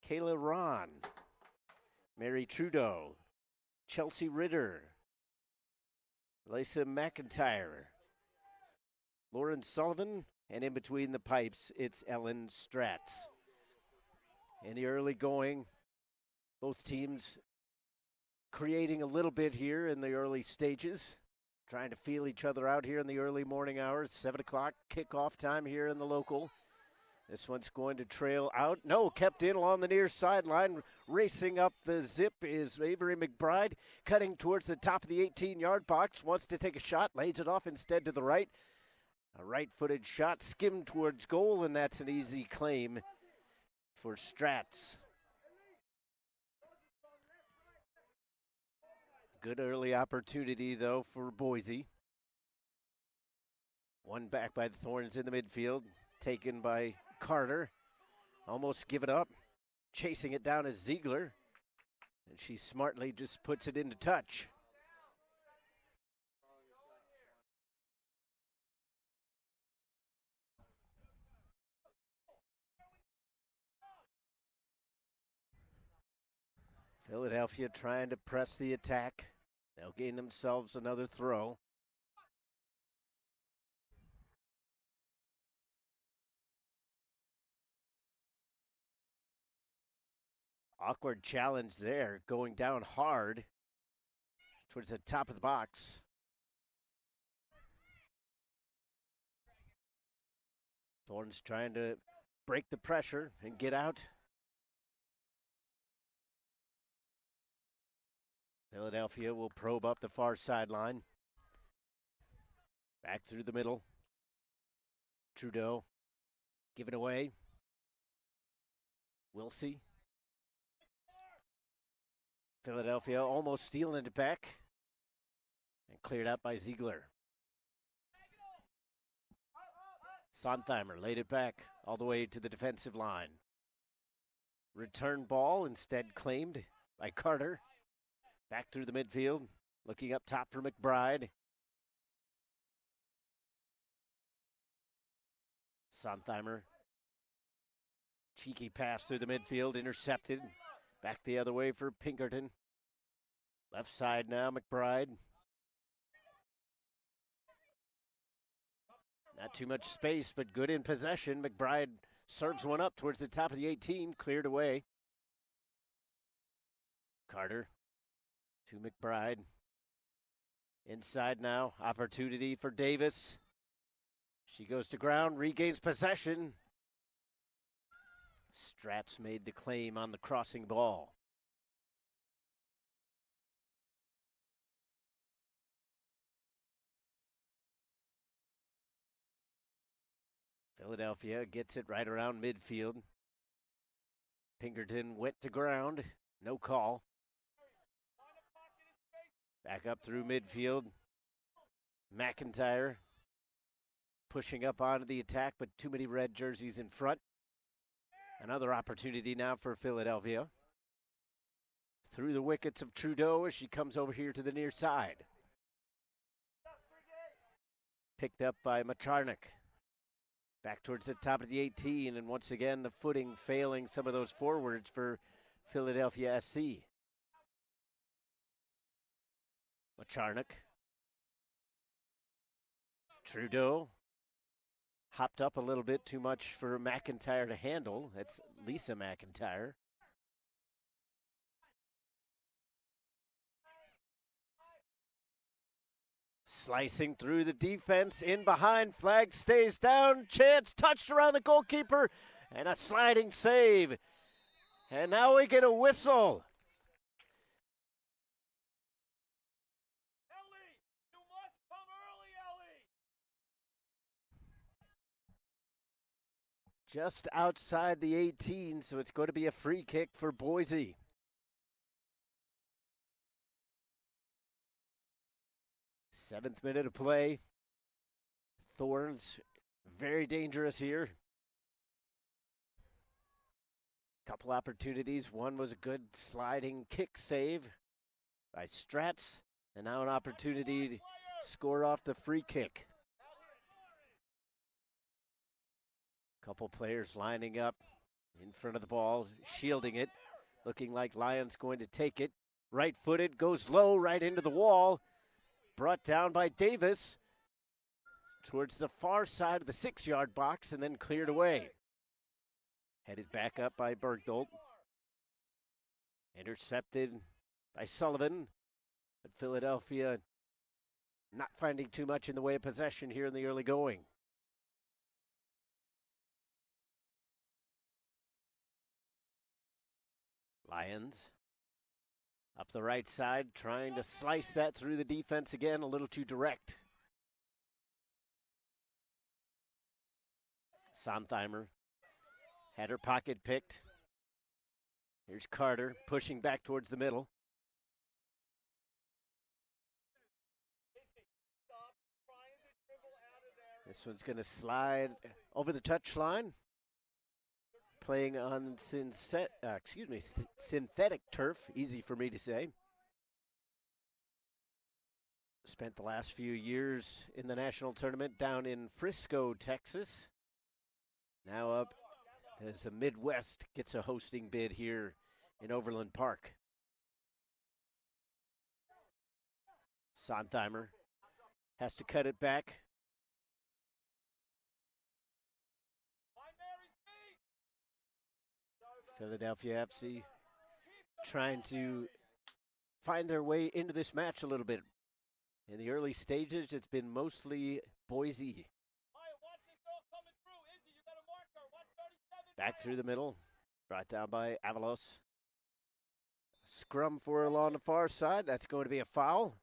Kayla Ron, Mary Trudeau, Chelsea Ritter, Lisa McIntyre, Lauren Sullivan, and in between the pipes, it's Ellen Stratz. In the early going, both teams creating a little bit here in the early stages, trying to feel each other out here in the early morning hours. 7 o'clock kickoff time here in the local. This one's going to trail out. No, kept in along the near sideline. Racing up the zip is Avery McBride, cutting towards the top of the 18-yard box. Wants to take a shot, lays it off instead to the right. A right-footed shot skimmed towards goal, and that's an easy claim for Stratz. Good early opportunity, though, for Boise. One back by the Thorns in the midfield, taken by Carter. Almost give it up. Chasing it down is Ziegler, and she smartly just puts it into touch. Philadelphia trying to press the attack. They'll gain themselves another throw. Awkward challenge there, going down hard towards the top of the box. Thorns trying to break the pressure and get out. Philadelphia will probe up the far sideline. Back through the middle. Trudeau giving away. Wilsey. Philadelphia almost stealing it back. And cleared out by Ziegler. Sontheimer laid it back all the way to the defensive line. Return ball instead claimed by Carter. Back through the midfield, looking up top for McBride. Sontheimer. Cheeky pass through the midfield, intercepted. Back the other way for Pinkerton. Left side now, McBride. Not too much space, but good in possession. McBride serves one up towards the top of the 18, cleared away. Carter to McBride. Inside now, opportunity for Davis. She goes to ground, regains possession. Stratz made the claim on the crossing ball. Philadelphia gets it right around midfield. Pinkerton went to ground, no call. Back up through midfield. McIntyre pushing up onto the attack, but too many red jerseys in front. Another opportunity now for Philadelphia. Through the wickets of Trudeau as she comes over here to the near side. Picked up by Macharnik. Back towards the top of the 18, and once again the footing failing some of those forwards for Philadelphia SC. Macharnik. Trudeau hopped up a little bit too much for McIntyre to handle. That's Lisa McIntyre. Slicing through the defense, in behind, flag stays down, chance touched around the goalkeeper, and a sliding save. And now we get a whistle. Ellie, you must come early, Ellie. Just outside the 18, so it's going to be a free kick for Boise. Seventh minute of play. Thorns, very dangerous here. Couple opportunities. One was a good sliding kick save by Stratz. And now an opportunity to score off the free kick. Couple players lining up In front of the ball, shielding it, looking like Lyons going to take it. Right-footed, goes low, right into the wall. Brought down by Davis towards the far side of the 6-yard box and then cleared away. Headed back up by Bergdolt. Intercepted by Sullivan. But Philadelphia not finding too much in the way of possession here in the early going. Lyons up the right side, trying to slice that through the defense again, a little too direct. Sontheimer had her pocket picked. Here's Carter pushing back towards the middle. This one's going to slide over the touchline. Playing on synthetic turf, easy for me to say. Spent the last few years in the national tournament down in Frisco, Texas. Now up as the Midwest gets a hosting bid here in Overland Park. Sontheimer has to cut it back. Philadelphia FC trying to find their way into this match a little bit. In the early stages, it's been mostly Boise. Back through the middle, brought down by Avalos. Scrum for along the far side. That's going to be a foul.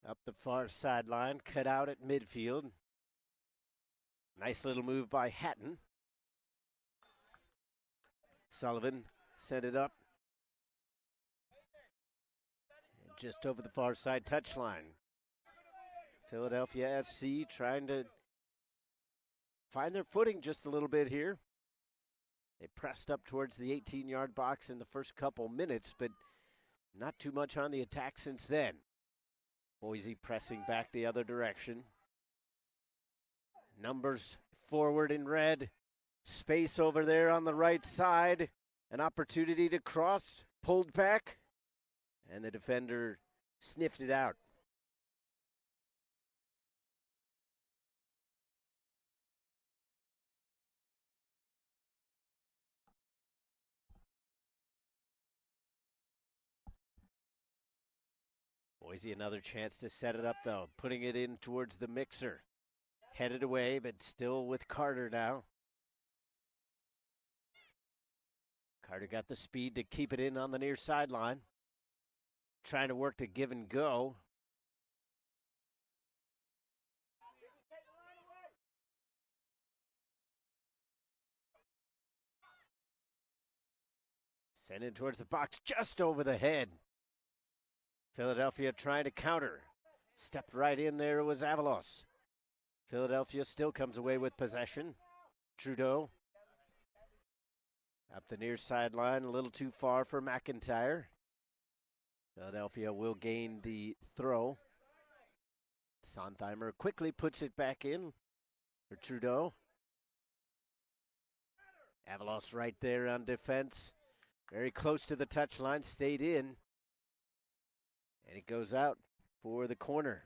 Up the far sideline, cut out at midfield. Nice little move by Hatton. Sullivan sent it up. And just over the far side touchline. Philadelphia SC trying to find their footing just a little bit here. They pressed up towards the 18-yard box in the first couple minutes, but not too much on the attack since then. Boise pressing back the other direction. Numbers forward in red. Space over there on the right side. An opportunity to cross. Pulled back. And the defender sniffed it out. Boise another chance to set it up, though. Putting it in towards the mixer. Headed away, but still with Carter now. Carter got the speed to keep it in on the near sideline. Trying to work the give and go. Send it towards the box, just over the head. Philadelphia trying to counter. Stepped right in there was Avalos. Philadelphia still comes away with possession. Trudeau. Up the near sideline, a little too far for McIntyre. Philadelphia will gain the throw. Sontheimer quickly puts it back in for Trudeau. Avalos right there on defense. Very close to the touchline, stayed in. And it goes out for the corner.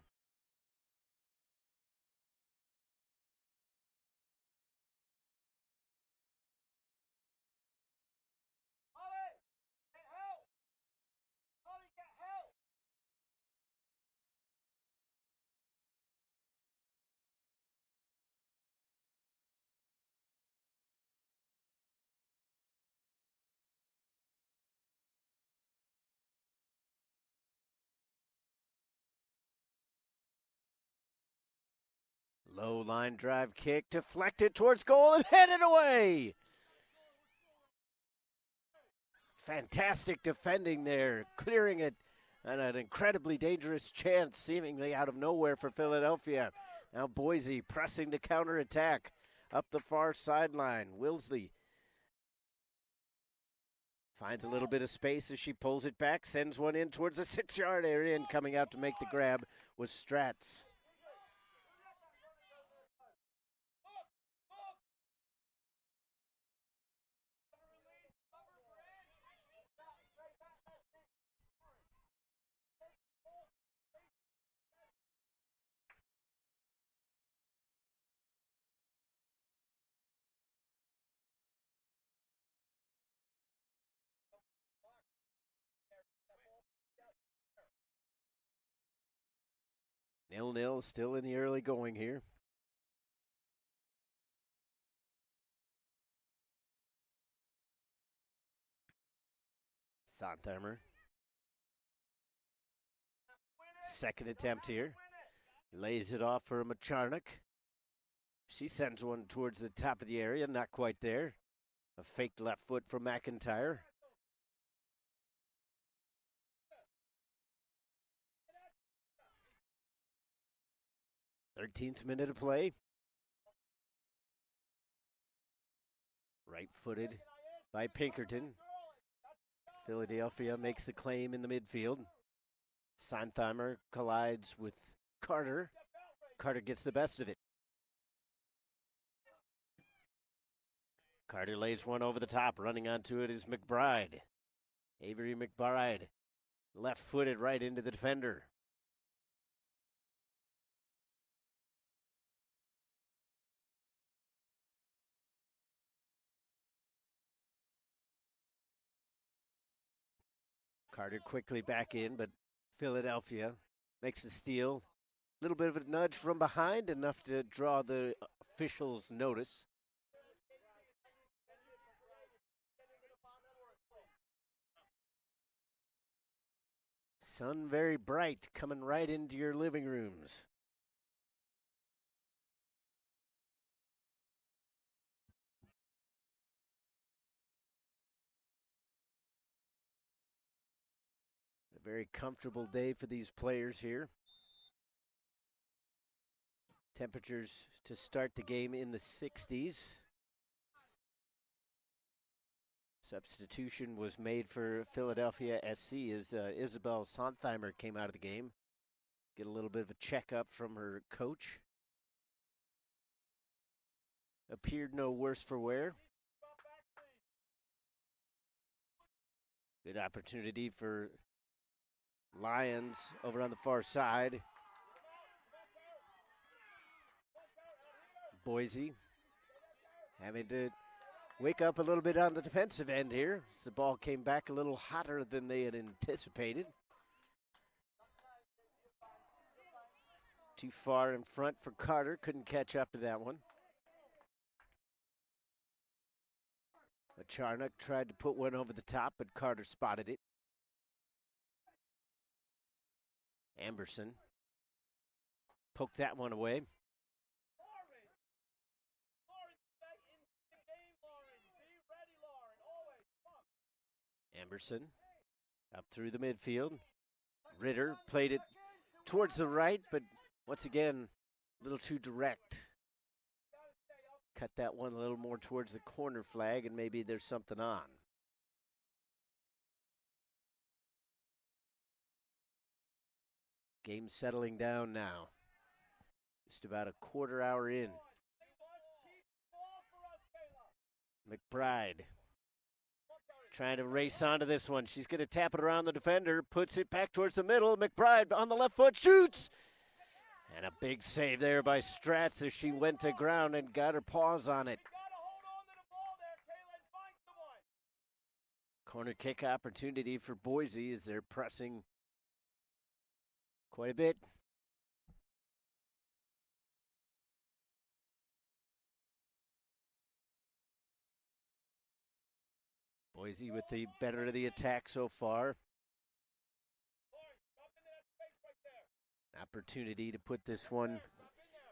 Low line drive kick, deflected towards goal and headed away. Fantastic defending there, clearing it, and an incredibly dangerous chance seemingly out of nowhere for Philadelphia. Now Boise pressing to counterattack up the far sideline. Wilsley Finds a little bit of space as she pulls it back, sends one in towards the 6-yard area, and coming out to make the grab was Stratz. Nil-nil, still in the early going here. Sontheimer. Second attempt here. Lays it off for Macharnik. She sends one towards the top of the area, not quite there. A fake left foot from McIntyre. Thirteenth minute of play. Right-footed by Pinkerton. Philadelphia makes the claim in the midfield. Sontheimer collides with Carter. Carter gets the best of it. Carter lays one over the top. Running onto it is McBride. Avery McBride. Left-footed right into the defender. Carter quickly back in, but Philadelphia makes the steal. A little bit of a nudge from behind, enough to draw the officials' notice. Sun very bright, coming right into your living rooms. A very comfortable day for these players here. Temperatures to start the game in the 60s. Substitution was made for Philadelphia SC as Isabel Sontheimer came out of the game. Get a little bit of a checkup from her coach. Appeared no worse for wear. Good opportunity for Lions over on the far side. Boise having to wake up a little bit on the defensive end here. The ball came back a little hotter than they had anticipated. Too far in front for Carter. Couldn't catch up to that one. Macharnik tried to put one over the top, but Carter spotted it. Amberson poked that one away. Amberson up through the midfield. Ritter played it towards the right, but once again, a little too direct. Cut that one a little more towards the corner flag, and maybe there's something on. Game settling down now. Just about a quarter hour in. McBride trying to race onto this one. She's going to tap it around the defender, puts it back towards the middle. McBride on the left foot, shoots! And a big save there by Stratz as she went to ground and got her paws on it. Corner kick opportunity for Boise as they're pressing quite a bit. Boise with the better of the attack so far. Opportunity to put this one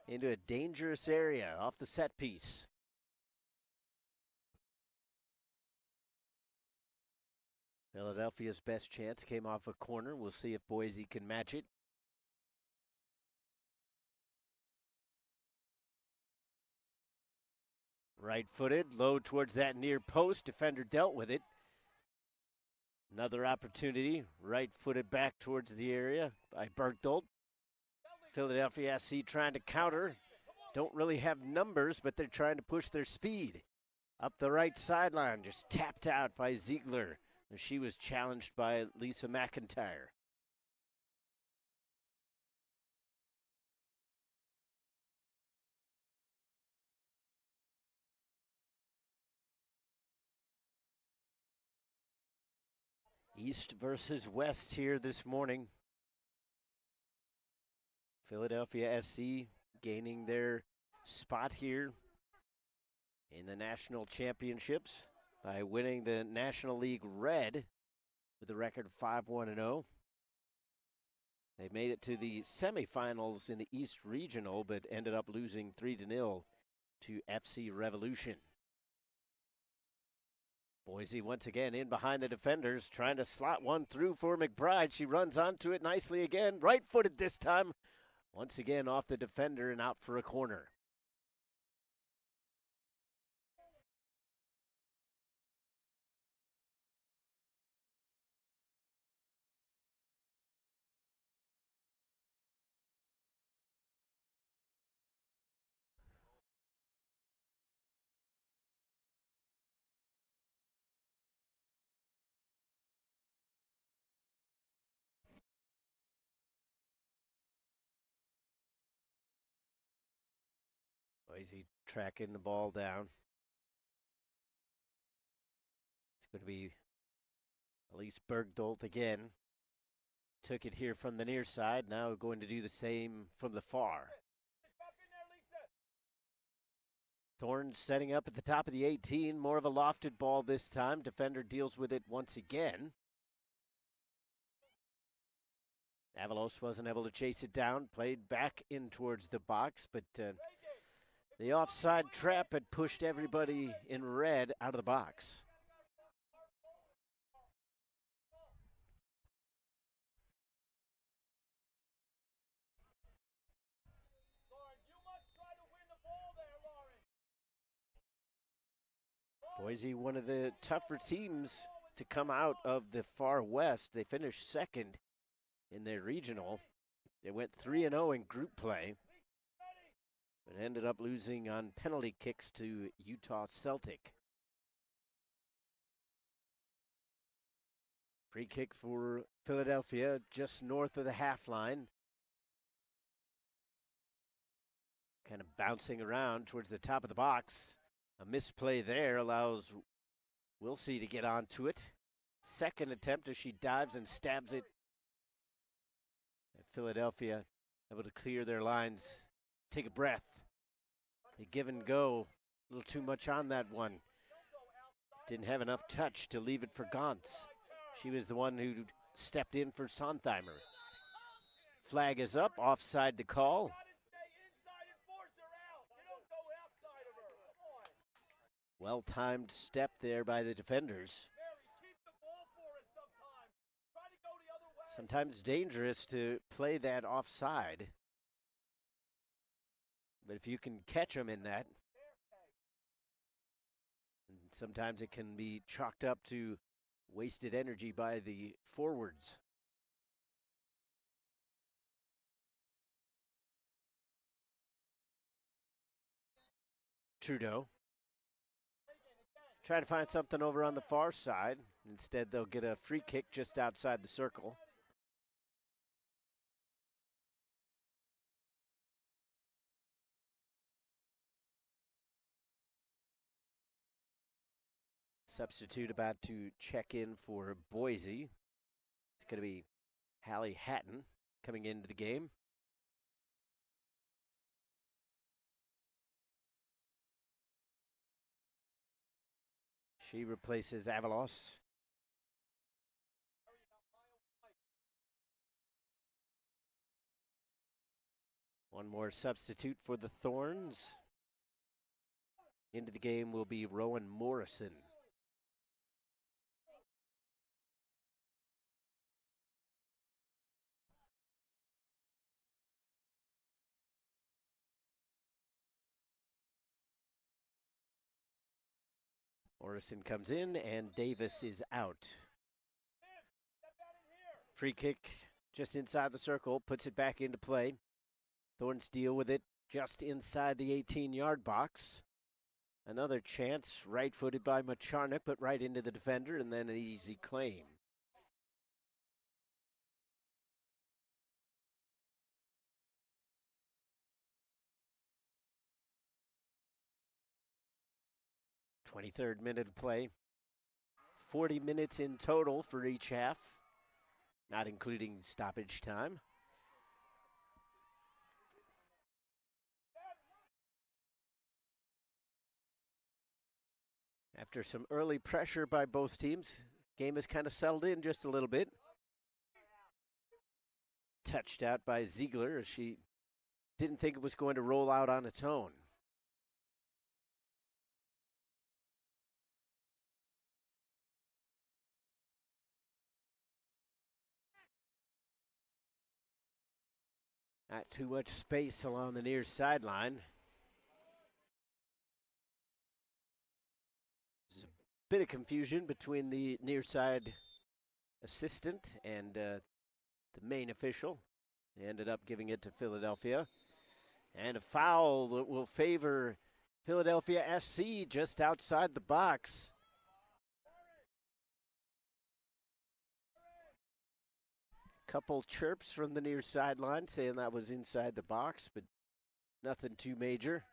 into a dangerous area off the set piece. Philadelphia's best chance came off a corner. We'll see if Boise can match it. Right-footed, low towards that near post. Defender dealt with it. Another opportunity, right-footed back towards the area by Bergdolt. Philadelphia SC trying to counter. Don't really have numbers, but they're trying to push their speed. Up the right sideline, just tapped out by Ziegler. And she was challenged by Lisa McIntyre. East versus West here this morning. Philadelphia SC gaining their spot here in the national championships by winning the National League Red with a record 5-1-0. They made it to the semifinals in the East Regional, but ended up losing 3-0 to FC Revolution. Boise once again in behind the defenders, trying to slot one through for McBride. She runs onto it nicely again, right-footed this time. Once again off the defender and out for a corner. Boise tracking the ball down. It's going to be Elise Bergdolt again. Took it here from the near side. Now going to do the same from the far. Thorns setting up at the top of the 18. More of a lofted ball this time. Defender deals with it once again. Avalos wasn't able to chase it down. Played back in towards the box, but the offside trap had pushed everybody in red out of the box. Boise, one of the tougher teams to come out of the far west. They finished second in their regional. They went 3-0 in group play, but ended up losing on penalty kicks to Utah Celtic. Free kick for Philadelphia just north of the half line. Kind of bouncing around towards the top of the box. A misplay there allows Wilsey to get onto it. Second attempt as she dives and stabs it. And Philadelphia able to clear their lines, take a breath. They give and go. A little too much on that one. Didn't have enough touch to leave it for Gantz. She was the one who stepped in for Sontheimer. Flag is up, offside the call. Well-timed step there by the defenders. Sometimes dangerous to play that offside. But if you can catch them in that, sometimes it can be chalked up to wasted energy by the forwards. Trudeau. Try to find something over on the far side. Instead, they'll get a free kick just outside the circle. Substitute about to check in for Boise. It's going to be Hallie Hatton coming into the game. She replaces Avalos. One more substitute for the Thorns. Into the game will be Rowan Morrison. Morrison comes in and Davis is out. Free kick just inside the circle, puts it back into play. Thorns deal with it just inside the 18-yard box. Another chance, right-footed by Macharnik, but right into the defender, and then an easy claim. Twenty-third minute of play. 40 minutes in total for each half, not including stoppage time. After some early pressure by both teams, game has kind of settled in just a little bit. Touched out by Ziegler as she didn't think it was going to roll out on its own. Not too much space along the near sideline. There's a bit of confusion between the near side assistant and the main official. They ended up giving it to Philadelphia. And a foul that will favor Philadelphia SC just outside the box. Couple chirps from the near sideline saying that was inside the box, but nothing too major.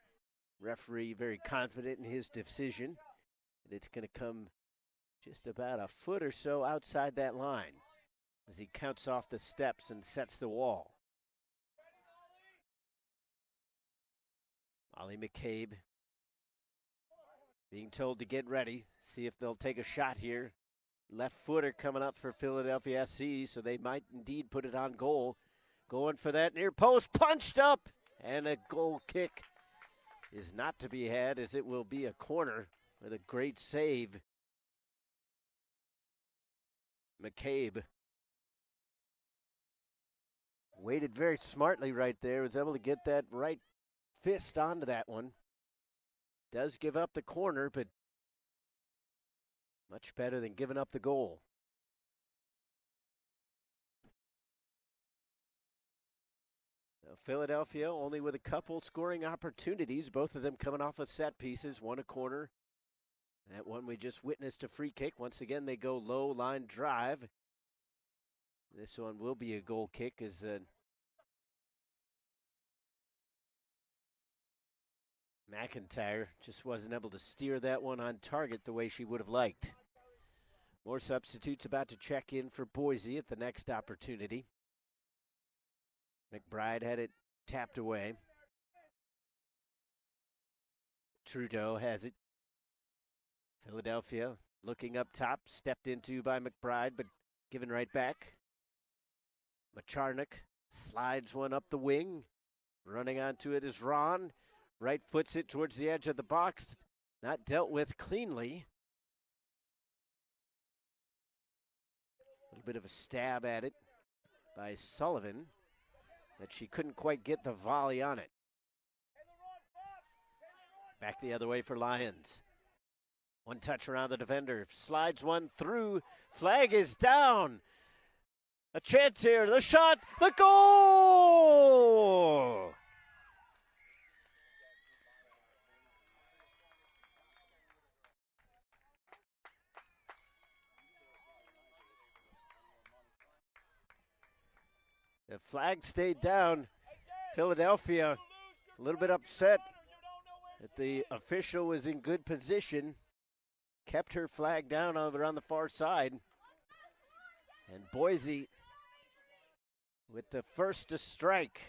Referee very confident in his decision. And it's going to come just about a foot or so outside that line as he counts off the steps and sets the wall. Molly McCabe being told to get ready, see if they'll take a shot here. Left footer coming up for Philadelphia SC, so they might indeed put it on goal. Going for that near post, punched up, and a goal kick is not to be had as it will be a corner with a great save. McCabe waited very smartly right there, was able to get that right fist onto that one. Does give up the corner, but much better than giving up the goal. Now Philadelphia only with a couple scoring opportunities, both of them coming off of set pieces, one a corner. That one we just witnessed a free kick. Once again, they go low line drive. This one will be a goal kick as McIntyre just wasn't able to steer that one on target the way she would have liked. More substitutes about to check in for Boise at the next opportunity. McBride had it tapped away. Trudeau has it. Philadelphia looking up top, stepped into by McBride, but given right back. Macharnik slides one up the wing. Running onto it is Ron. Right foots it towards the edge of the box. Not dealt with cleanly. A little bit of a stab at it by Sullivan, but she couldn't quite get the volley on it. Back the other way for Lions. One touch around the defender. Slides one through. Flag is down. A chance here. The shot. The goal! The flag stayed down. Philadelphia a little bit upset that the official was in good position. Kept her flag down over on the far side. And Boise with the first to strike.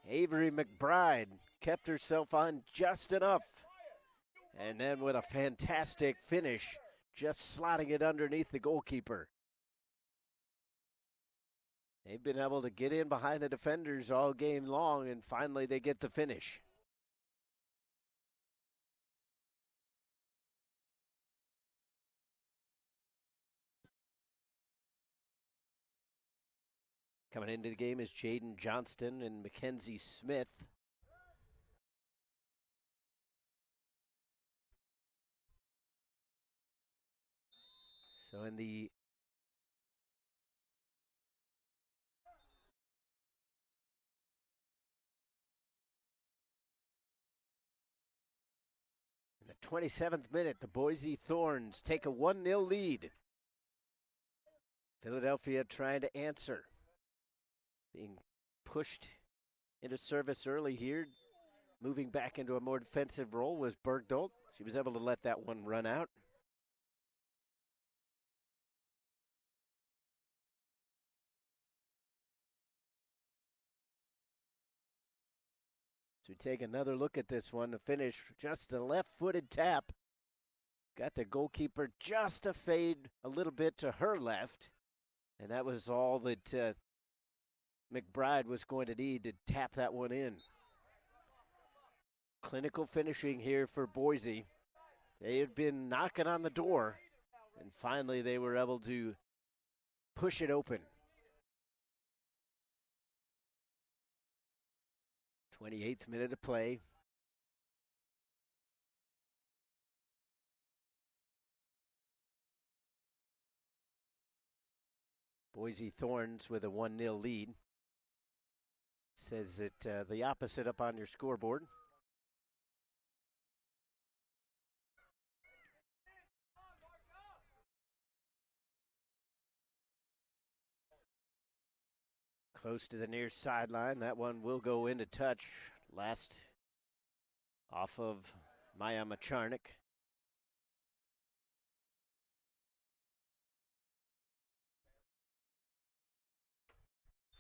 Avery McBride kept herself on just enough. And then with a fantastic finish, just slotting it underneath the goalkeeper. They've been able to get in behind the defenders all game long, and finally they get the finish. Coming into the game is Jaden Johnston and Mackenzie Smith. So in the 27th minute, the Boise Thorns take a 1-0 lead. Philadelphia trying to answer. Being pushed into service early here. Moving back into a more defensive role was Bergdolt. She was able to let that one run out. So we take another look at this one. The finish, just a left-footed tap. Got the goalkeeper just a fade a little bit to her left. And that was all that McBride was going to need to tap that one in. Clinical finishing here for Boise. They had been knocking on the door, and finally they were able to push it open. 28th minute of play. Boise Thorns with a 1-0 lead. Says it the opposite up on your scoreboard. Close to the near sideline. That one will go into touch. Last off of Maya Macharnik.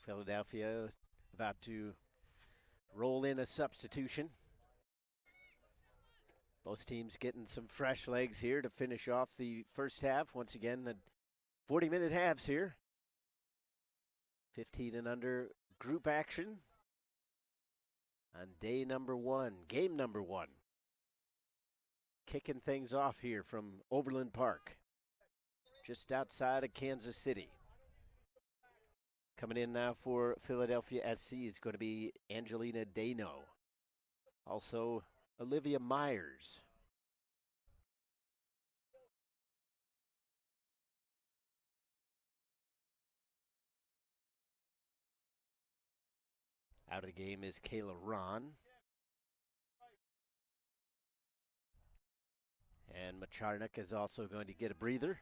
Philadelphia about to roll in a substitution. Both teams getting some fresh legs here to finish off the first half. Once again, the 40-minute halves here. 15 and under group action on day number one, game number one. Kicking things off here from Overland Park, just outside of Kansas City. Coming in now for Philadelphia SC is going to be Angelina Dano. Also, Olivia Myers. Out of the game is Kayla Ron. And Macharnik is also going to get a breather.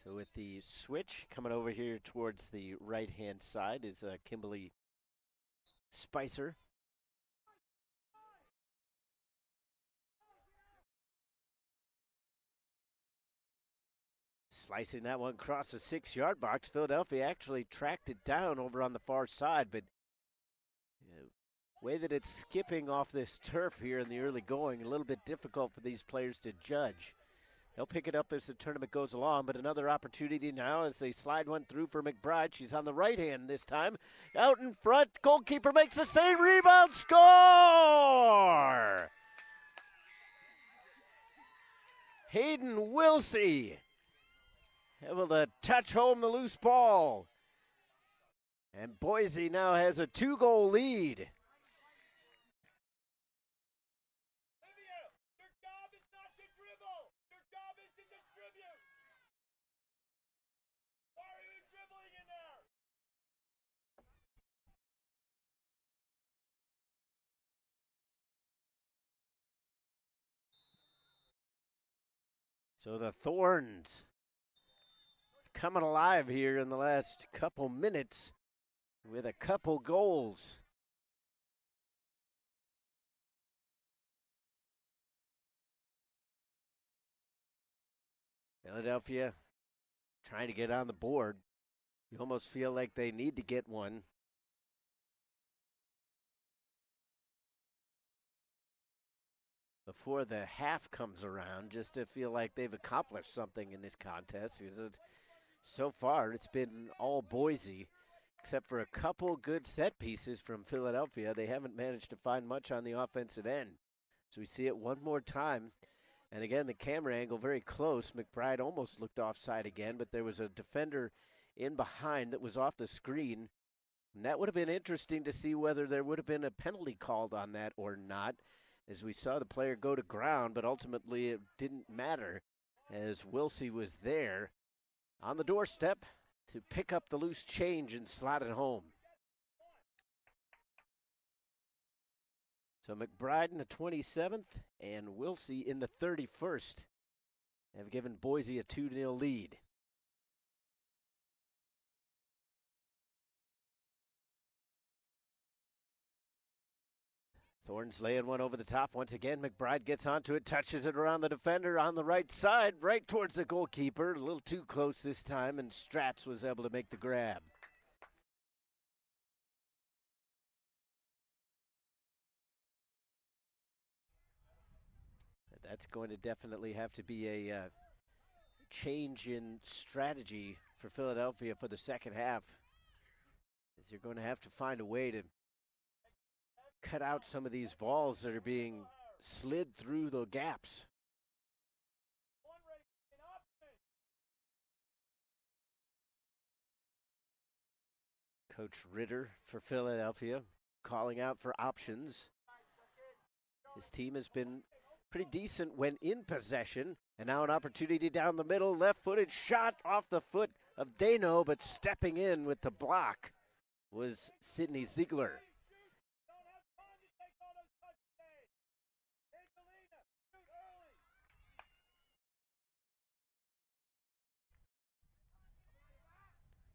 So with the switch coming over here towards the right-hand side is Kimberly Spicer. Slicing that one across the 6-yard box. Philadelphia actually tracked it down over on the far side, but way that it's skipping off this turf here in the early going, a little bit difficult for these players to judge. They'll pick it up as the tournament goes along, but another opportunity now as they slide one through for McBride. She's on the right hand this time. Out in front, goalkeeper makes the save, rebound, score! Hayden Wilsey able to touch home the loose ball. And Boise now has a 2-goal lead. So the Thorns coming alive here in the last couple minutes with a couple goals. Philadelphia trying to get on the board. You almost feel like they need to get one. Before the half comes around, just to feel like they've accomplished something in this contest. Because so far, it's been all Boise, except for a couple good set pieces from Philadelphia. They haven't managed to find much on the offensive end. So we see it one more time. And again, the camera angle very close. McBride almost looked offside again, but there was a defender in behind that was off the screen. And that would have been interesting to see whether there would have been a penalty called on that or not, as we saw the player go to ground, but ultimately it didn't matter as Wilsey was there on the doorstep to pick up the loose change and slot it home. So McBride in the 27th and Wilsey in the 31st have given Boise a 2-0 lead. Thorns laying one over the top. Once again, McBride gets onto it, touches it around the defender on the right side, right towards the goalkeeper. A little too close this time, and Stratz was able to make the grab. That's going to definitely have to be a change in strategy for Philadelphia for the second half, as you're going to have to find a way to cut out some of these balls that are being slid through the gaps. Coach Ritter for Philadelphia calling out for options. His team has been pretty decent when in possession, and now an opportunity down the middle, left-footed shot off the foot of Dano, but stepping in with the block was Sidney Ziegler.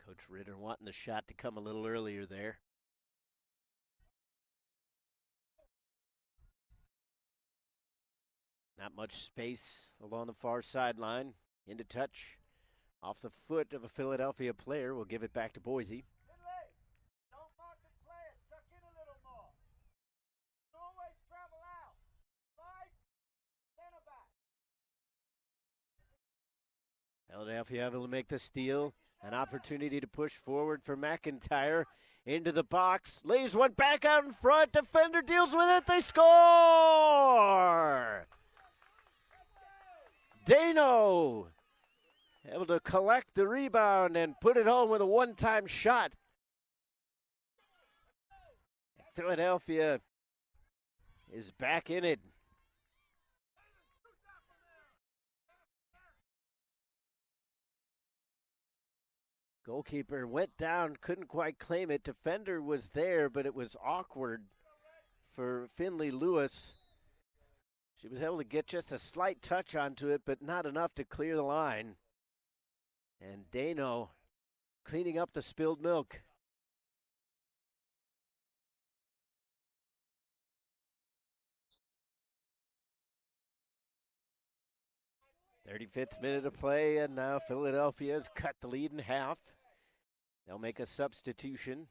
Coach Ritter wanting the shot to come a little earlier there. Not much space along the far sideline. Into touch. Off the foot of a Philadelphia player. We'll give it back to Boise. Don't mark the player. Suck in a little more. Always travel out. Fight. Center back. Philadelphia able to make the steal. An opportunity to push forward for McIntyre. Into the box. Lays one back out in front. Defender deals with it. They score! Dano able to collect the rebound and put it home with a one-time shot. Philadelphia is back in it. Goalkeeper went down, couldn't quite claim it. Defender was there, but it was awkward for Finley Lewis. She was able to get just a slight touch onto it, but not enough to clear the line. And Dano cleaning up the spilled milk. .35th minute of play, and now Philadelphia's cut the lead in half. They'll make a substitution.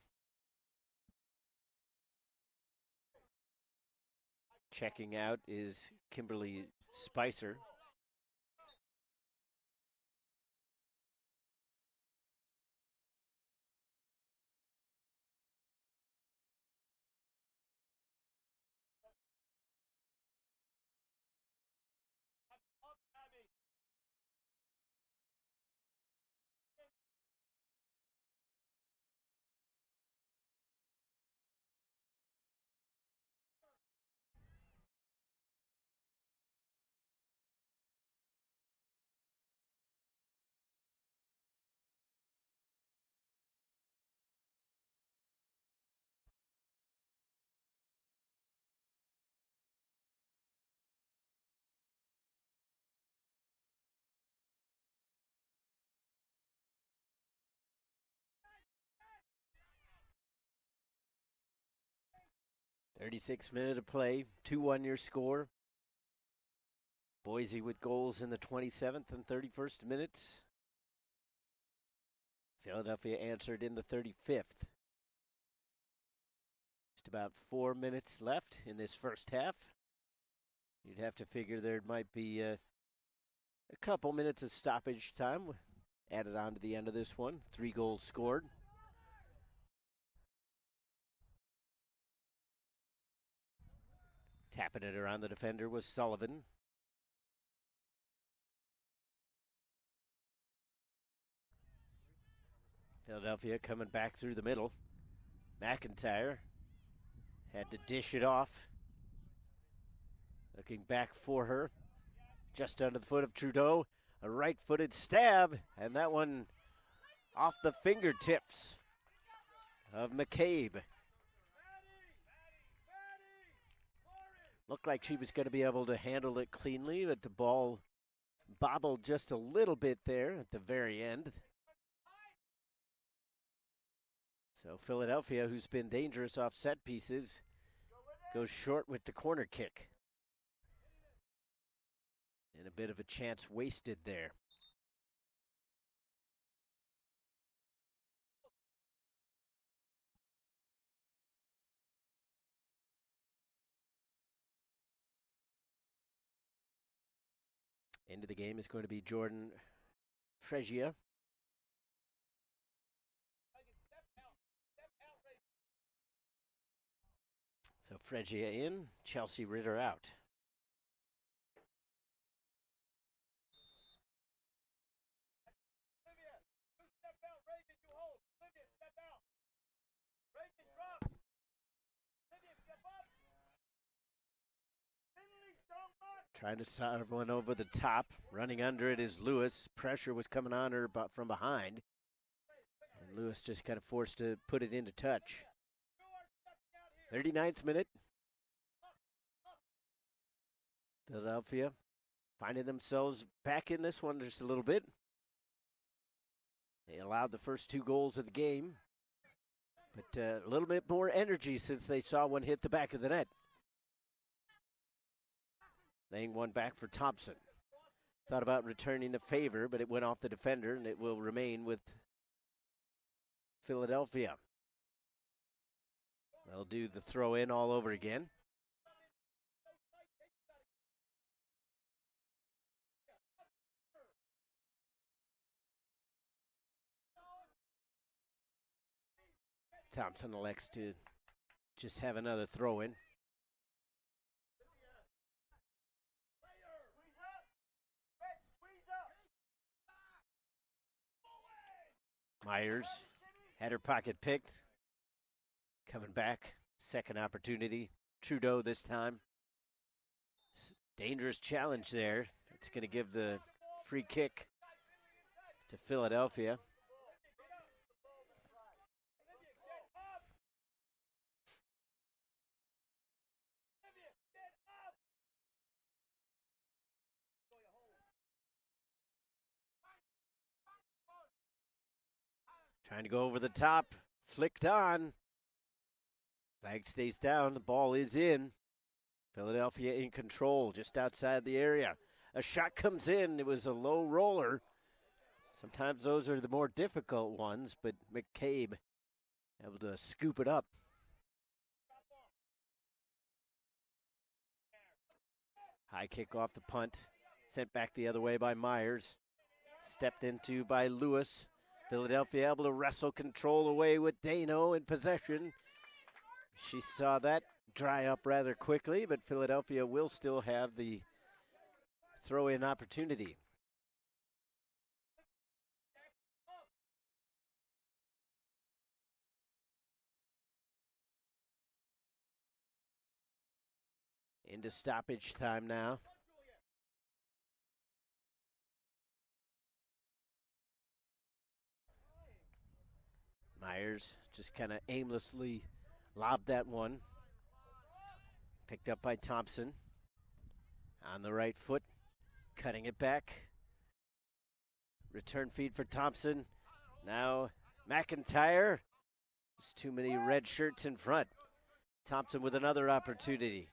Checking out is Kimberly Spicer. .36 minute of play, 2-1 your score. Boise with goals in the 27th and 31st minutes. Philadelphia answered in the 35th. Just about 4 minutes left in this first half. You'd have to figure there might be a couple minutes of stoppage time added on to the end of this one. 3 goals scored. Tapping it around the defender was Sullivan. Philadelphia coming back through the middle. McIntyre had to dish it off. Looking back for her. Just under the foot of Trudeau. A right-footed stab, and that one off the fingertips of McCabe. Looked like she was going to be able to handle it cleanly, but the ball bobbled just a little bit there at the very end. So Philadelphia, who's been dangerous off set pieces, goes short with the corner kick. And a bit of a chance wasted there. Into the game is going to be Jordan Fregia. So Fregia in, Chelsea Ritter out. Trying to serve one over the top. Running under it is Lewis. Pressure was coming on her from behind. And Lewis just kind of forced to put it into touch. 39th minute. Philadelphia finding themselves back in this one just a little bit. They allowed the first 2 goals of the game. But a little bit more energy since they saw one hit the back of the net. Laying one back for Thompson. Thought about returning the favor, but it went off the defender, and it will remain with Philadelphia. They'll do the throw in all over again. Thompson elects to just have another throw in. Myers had her pocket picked. Coming back, second opportunity. Trudeau this time. Dangerous challenge there. It's going to give the free kick to Philadelphia. Trying to go over the top. Flicked on. Flag stays down. The ball is in. Philadelphia in control just outside the area. A shot comes in. It was a low roller. Sometimes those are the more difficult ones, but McCabe able to scoop it up. High kick off the punt. Sent back the other way by Myers. Stepped into by Lewis. Philadelphia able to wrestle control away with Dano in possession. She saw that dry up rather quickly, but Philadelphia will still have the throw-in opportunity. Into stoppage time now. Myers just kind of aimlessly lobbed that one. Picked up by Thompson. On the right foot, cutting it back. Return feed for Thompson. Now McIntyre. There's too many red shirts in front. Thompson with another opportunity.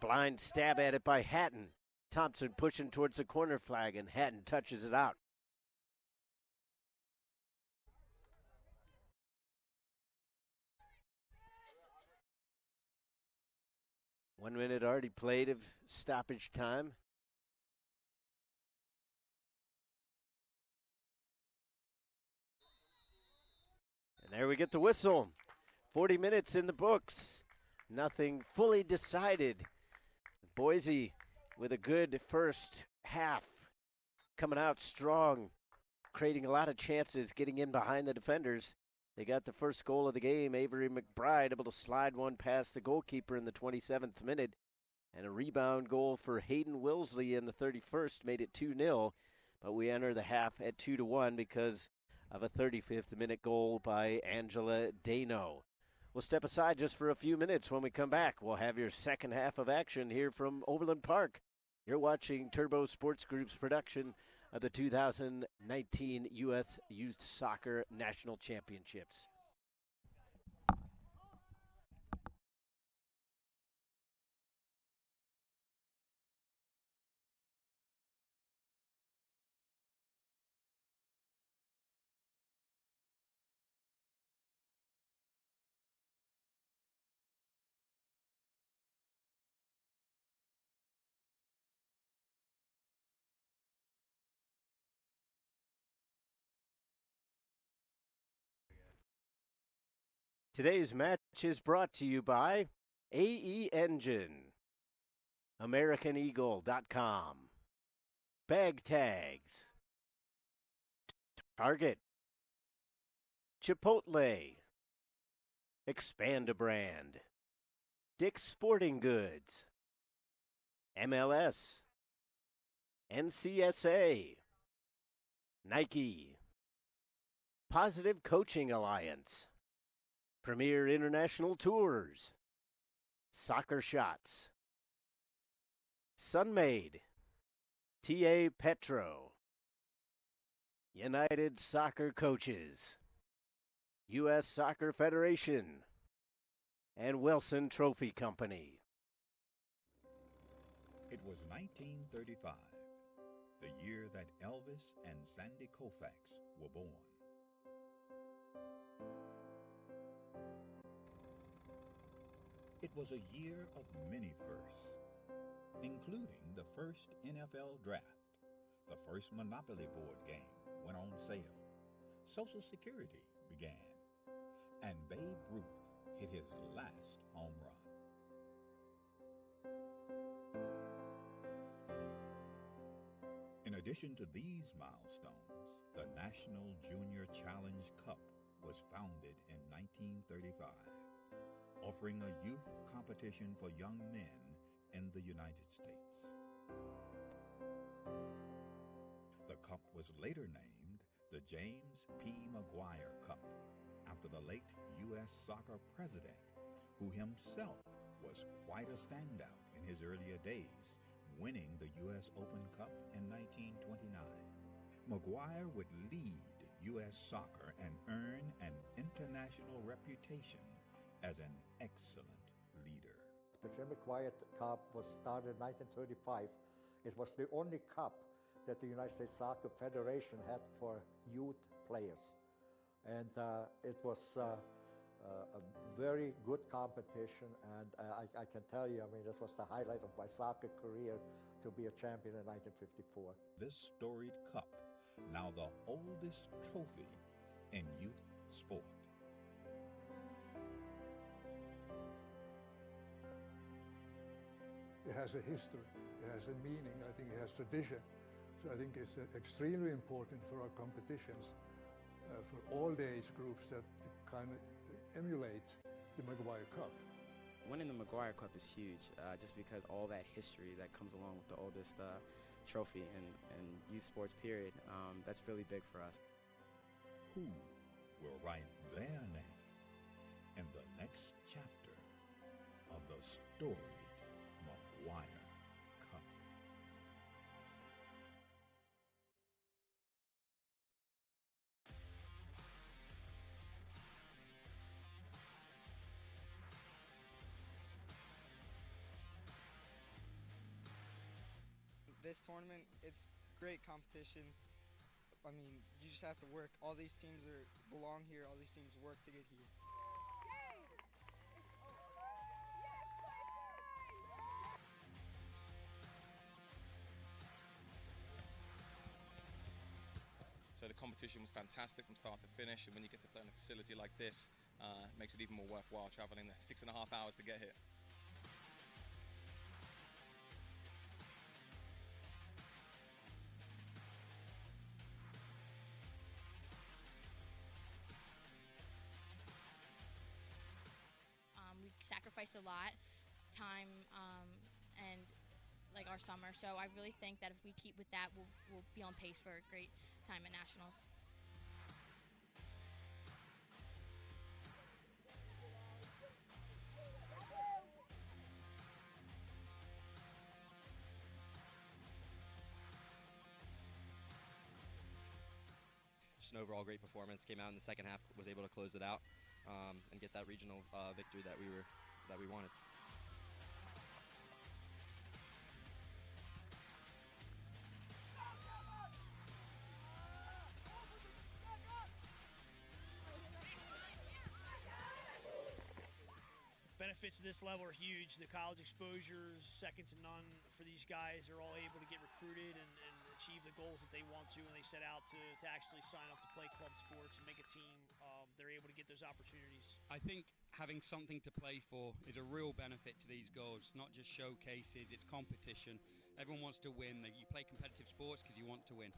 Blind stab at it by Hatton. Thompson pushing towards the corner flag, and Hatton touches it out. One minute already played of stoppage time. And there we get the whistle. 40 minutes in the books. Nothing fully decided. Boise with a good first half. Coming out strong. Creating a lot of chances, getting in behind the defenders. They got the first goal of the game. Avery McBride able to slide one past the goalkeeper in the 27th minute. And a rebound goal for Hayden Wilsley in the 31st made it 2-0. But we enter the half at 2-1 because of a 35th minute goal by Angela Dano. We'll step aside just for a few minutes. When we come back, we'll have your second half of action here from Overland Park. You're watching Turbo Sports Group's production of the 2019 U.S. Youth Soccer National Championships. Today's match is brought to you by AE Engine, AmericanEagle.com, Bag Tags, Target, Chipotle, Expand a Brand, Dick's Sporting Goods, MLS, NCSA, Nike, Positive Coaching Alliance, Premier International Tours, Soccer Shots, Sunmade, TA Petro, United Soccer Coaches, U.S. Soccer Federation, and Wilson Trophy Company. It was 1935, the year that Elvis and Sandy Koufax were born. It was a year of many firsts, including the first NFL draft, the first Monopoly board game went on sale, Social Security began, and Babe Ruth hit his last home run. In addition to these milestones, the National Junior Challenge Cup was founded in 1935. Offering a youth competition for young men in the United States. The cup was later named the James P. McGuire Cup, after the late U.S. soccer president, who himself was quite a standout in his earlier days, winning the U.S. Open Cup in 1929. McGuire would lead U.S. soccer and earn an international reputation as an excellent leader. The Jim McGuire Cup was started in 1935. It was the only cup that the United States Soccer Federation had for youth players. And it was a very good competition, and I can tell you, I mean, this was the highlight of my soccer career to be a champion in 1954. This storied cup, now the oldest trophy in youth sport. It has a history, it has a meaning, I think it has tradition. So I think it's extremely important for our competitions, for all the age groups that kind of emulate the McGuire Cup. Winning the McGuire Cup is huge, just because all that history that comes along with the oldest trophy in youth sports period, that's really big for us. Who will write their name in the next chapter of the storied McGuire Cup? This tournament, it's great competition. I mean, you just have to work. All these teams belong here. All these teams work to get here. So the competition was fantastic from start to finish, and when you get to play in a facility like this, it makes it even more worthwhile traveling the 6.5 hours to get here. We sacrificed a lot, time, and like our summer. So I really think that if we keep with that, we'll be on pace for a great time at nationals. just an overall great performance. Came out in the second half, was able to close it out and get that regional victory that we wanted. Benefits of this level are huge. The college exposures, second to none for these guys. They're all able to get recruited and achieve the goals that they want to when they set out to actually sign up to play club sports and make a team. They're able to get those opportunities. I think having something to play for is a real benefit to these girls, not just showcases, it's competition. Everyone wants to win. You play competitive sports because you want to win.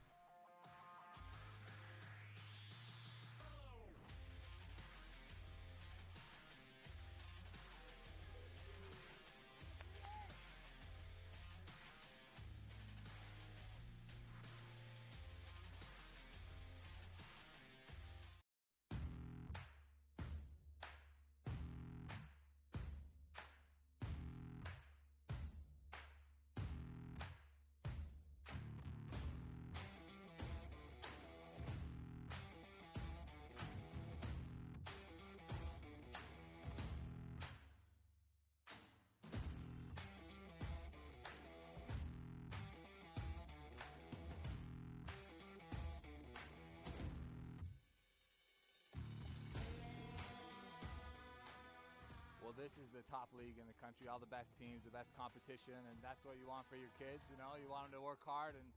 Well, this is the top league in the country, all the best teams, the best competition, and that's what you want for your kids. You know, you want them to work hard and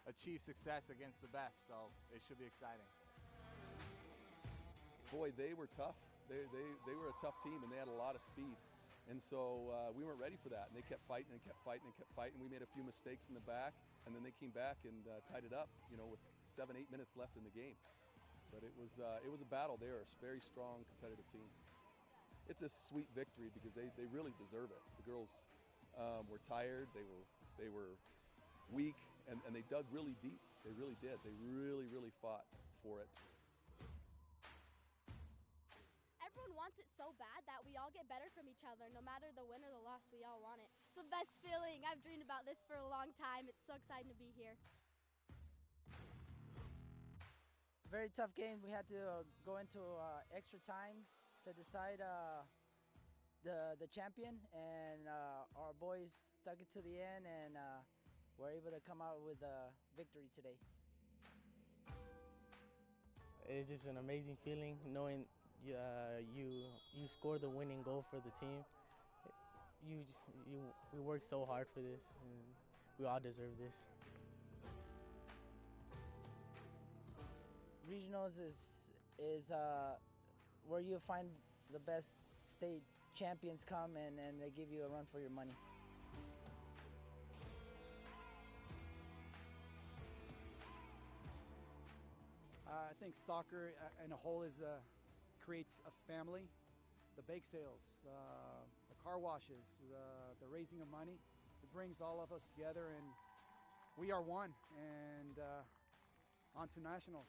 achieve success against the best, so it should be exciting. Boy, they were tough. They were a tough team, and they had a lot of speed. And so we weren't ready for that, and they kept fighting and kept fighting and kept fighting. We made a few mistakes in the back, and then they came back and tied it up, you know, with 7-8 minutes left in the game. But it was a battle. They are a very strong, competitive team. It's a sweet victory because they really deserve it. The girls were tired, they were weak, and they dug really deep. They really did. They really fought for it. Everyone wants it so bad that we all get better from each other. No matter the win or the loss, we all want it. It's the best feeling. I've dreamed about this for a long time. It's so exciting to be here. Very tough game. We had to go into extra time to decide the champion, and our boys stuck it to the end, and were able to come out with a victory today. It's just an amazing feeling knowing you scored the winning goal for the team. We worked so hard for this, and we all deserve this. Regionals is where you find the best state champions come and they give you a run for your money. I think soccer in a whole creates a family. The bake sales, the car washes, the raising of money, it brings all of us together, and we are one, and on to nationals.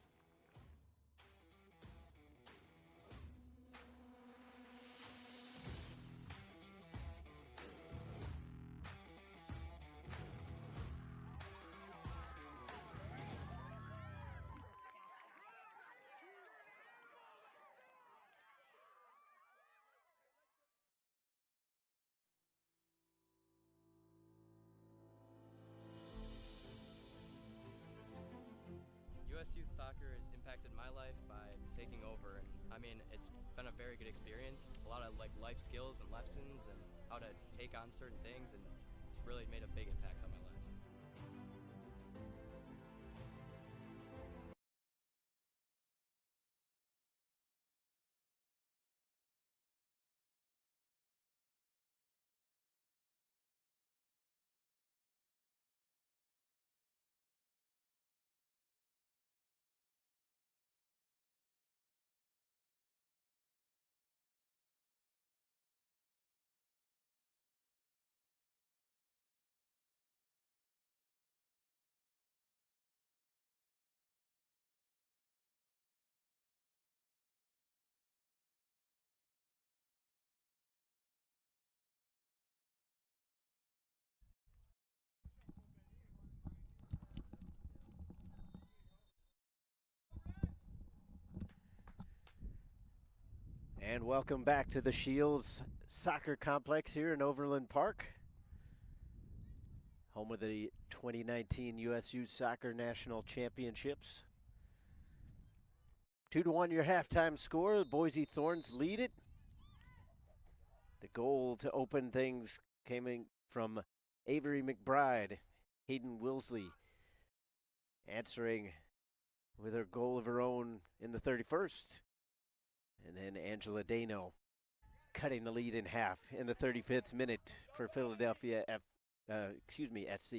US youth soccer has impacted my life by taking over, and I mean, it's been a very good experience. A lot of like life skills and lessons and how to take on certain things, and it's really made a big impact on my life. And welcome back to the Shields Soccer Complex here in Overland Park, home of the 2019 U.S. Youth Soccer National Championships. 2-1 your halftime score. The Boise Thorns lead it. The goal to open things came in from Avery McBride. Hayden Wilsley answering with her goal of her own in the 31st. And then Angela Dano cutting the lead in half in the 35th minute for Philadelphia SC.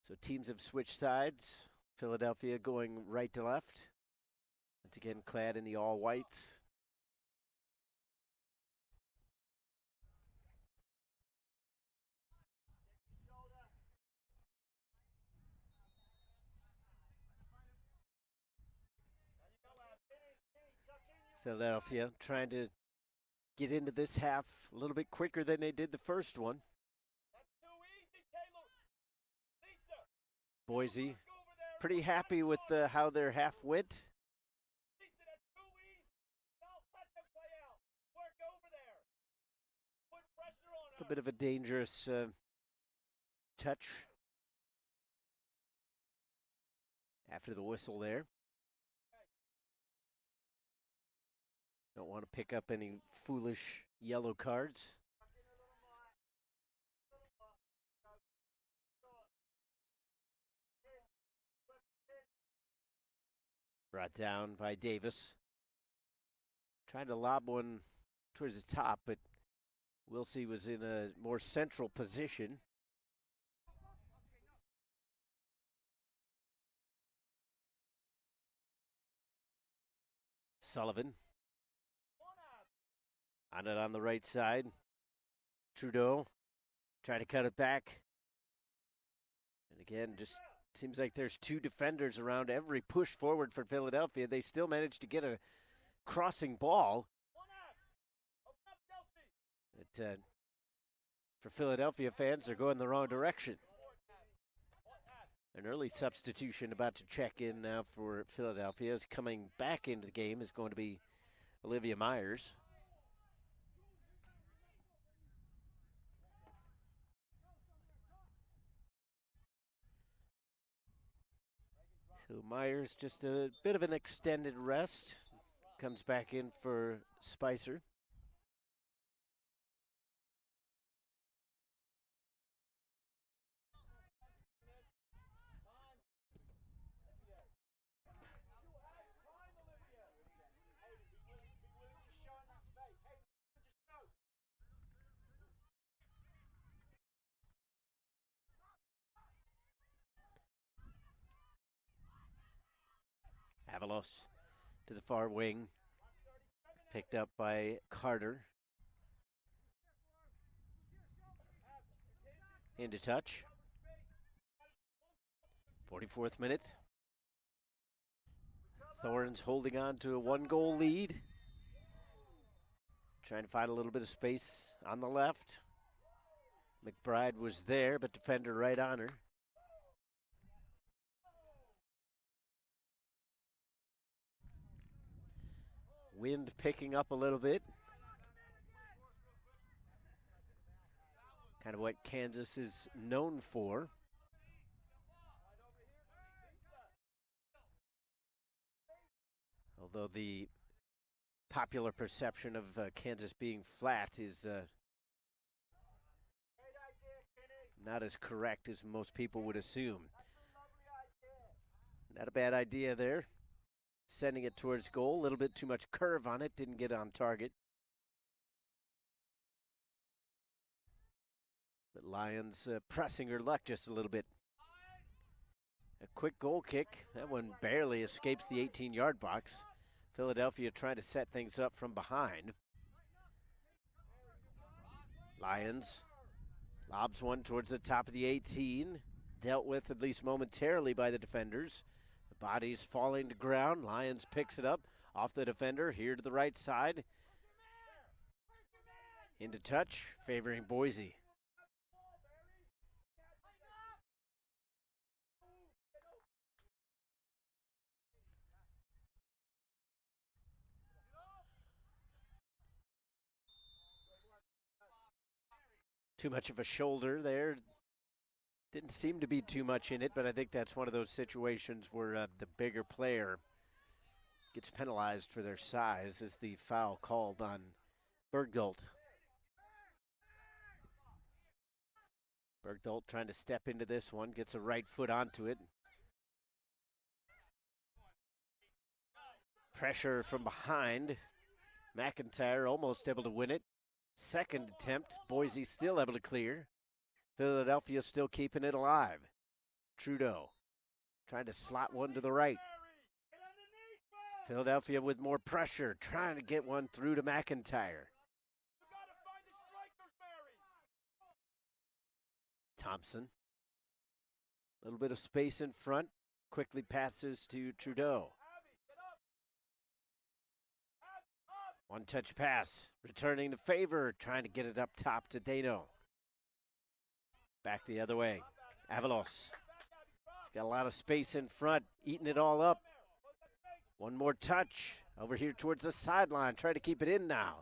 So teams have switched sides. Philadelphia going right to left. Once again clad in the all whites. Philadelphia trying to get into this half a little bit quicker than they did the first one. Boise pretty happy with how their half went. A bit of a dangerous touch after the whistle there. Don't want to pick up any foolish yellow cards. Brought down by Davis. Trying to lob one towards the top, but Wilsey was in a more central position. Sullivan. On it on the right side. Trudeau trying to cut it back. And again, just seems like there's two defenders around every push forward for Philadelphia. They still managed to get a crossing ball. But, for Philadelphia fans, they're going the wrong direction. An early substitution about to check in now for Philadelphia. Is coming back into the game is going to be Olivia Myers. So Myers just a bit of an extended rest. Comes back in for Spicer. Avalos to the far wing. Picked up by Carter. Into touch. 44th minute. Thorns holding on to a 1-goal lead. Trying to find a little bit of space on the left. McBride was there, but defender right on her. Wind picking up a little bit. Kind of what Kansas is known for. Although the popular perception of Kansas being flat is not as correct as most people would assume. Not a bad idea there. Sending it towards goal. A little bit too much curve on it. Didn't get on target. But Lions pressing her luck just a little bit. A quick goal kick. That one barely escapes the 18-yard box. Philadelphia trying to set things up from behind. Lions lobs one towards the top of the 18. Dealt with at least momentarily by the defenders. The body's falling to ground. Lions picks it up off the defender here to the right side. Into touch, favoring Boise. Too much of a shoulder there. Didn't seem to be too much in it, but I think that's one of those situations where the bigger player gets penalized for their size as the foul called on Bergdolt. Bergdolt trying to step into this one, gets a right foot onto it. Pressure from behind. McIntyre almost able to win it. Second attempt, Boise still able to clear. Philadelphia still keeping it alive. Trudeau trying to slot one to the right. Philadelphia with more pressure, trying to get one through to McIntyre. Thompson. A little bit of space in front. Quickly passes to Trudeau. One-touch pass, returning the favor, trying to get it up top to Dano. Back the other way. Avalos. He's got a lot of space in front, eating it all up. One more touch over here towards the sideline. Try to keep it in now.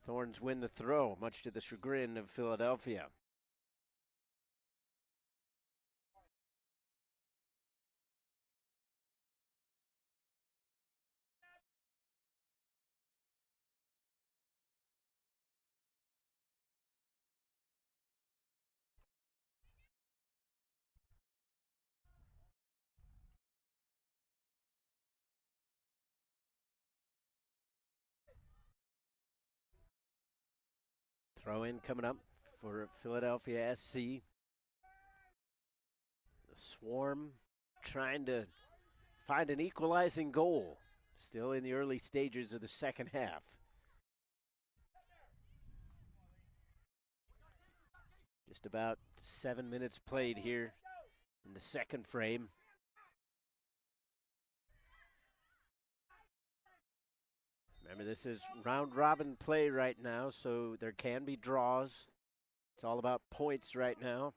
Thorns win the throw, much to the chagrin of Philadelphia. Throw in coming up for Philadelphia SC. The Swarm trying to find an equalizing goal. Still in the early stages of the second half. Just about 7 minutes played here in the second frame. Remember, this is round-robin play right now, so there can be draws. It's all about points right now.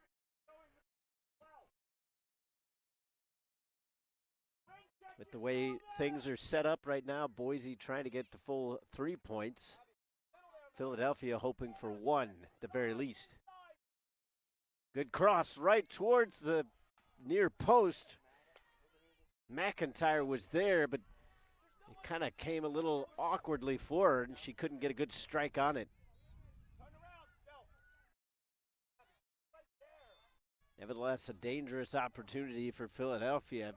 With the way things are set up right now, Boise trying to get the full 3 points. Philadelphia hoping for one at the very least. Good cross right towards the near post. McIntyre was there, but it kind of came a little awkwardly for her, and she couldn't get a good strike on it. Nevertheless, a dangerous opportunity for Philadelphia,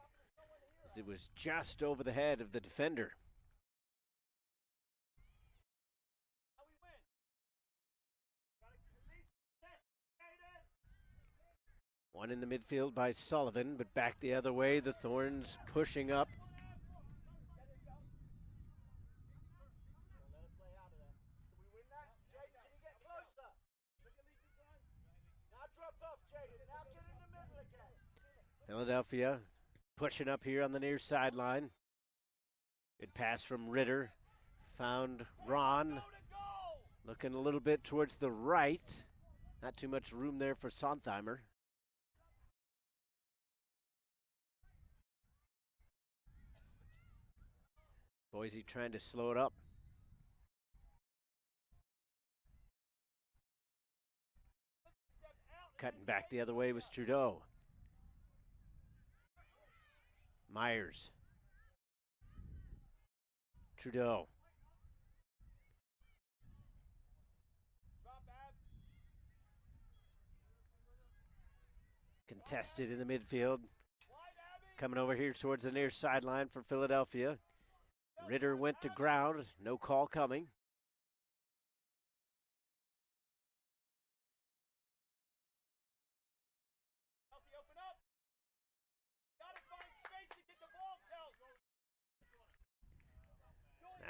as it was just over the head of the defender. One in the midfield by Sullivan, but back the other way, the Thorns pushing up. Philadelphia pushing up here on the near sideline. Good pass from Ritter. Found Ron. Looking a little bit towards the right. Not too much room there for Sontheimer. Boise trying to slow it up. Cutting back the other way was Trudeau. Myers. Trudeau. Contested in the midfield. Coming over here towards the near sideline for Philadelphia. Ritter went to ground. No call coming.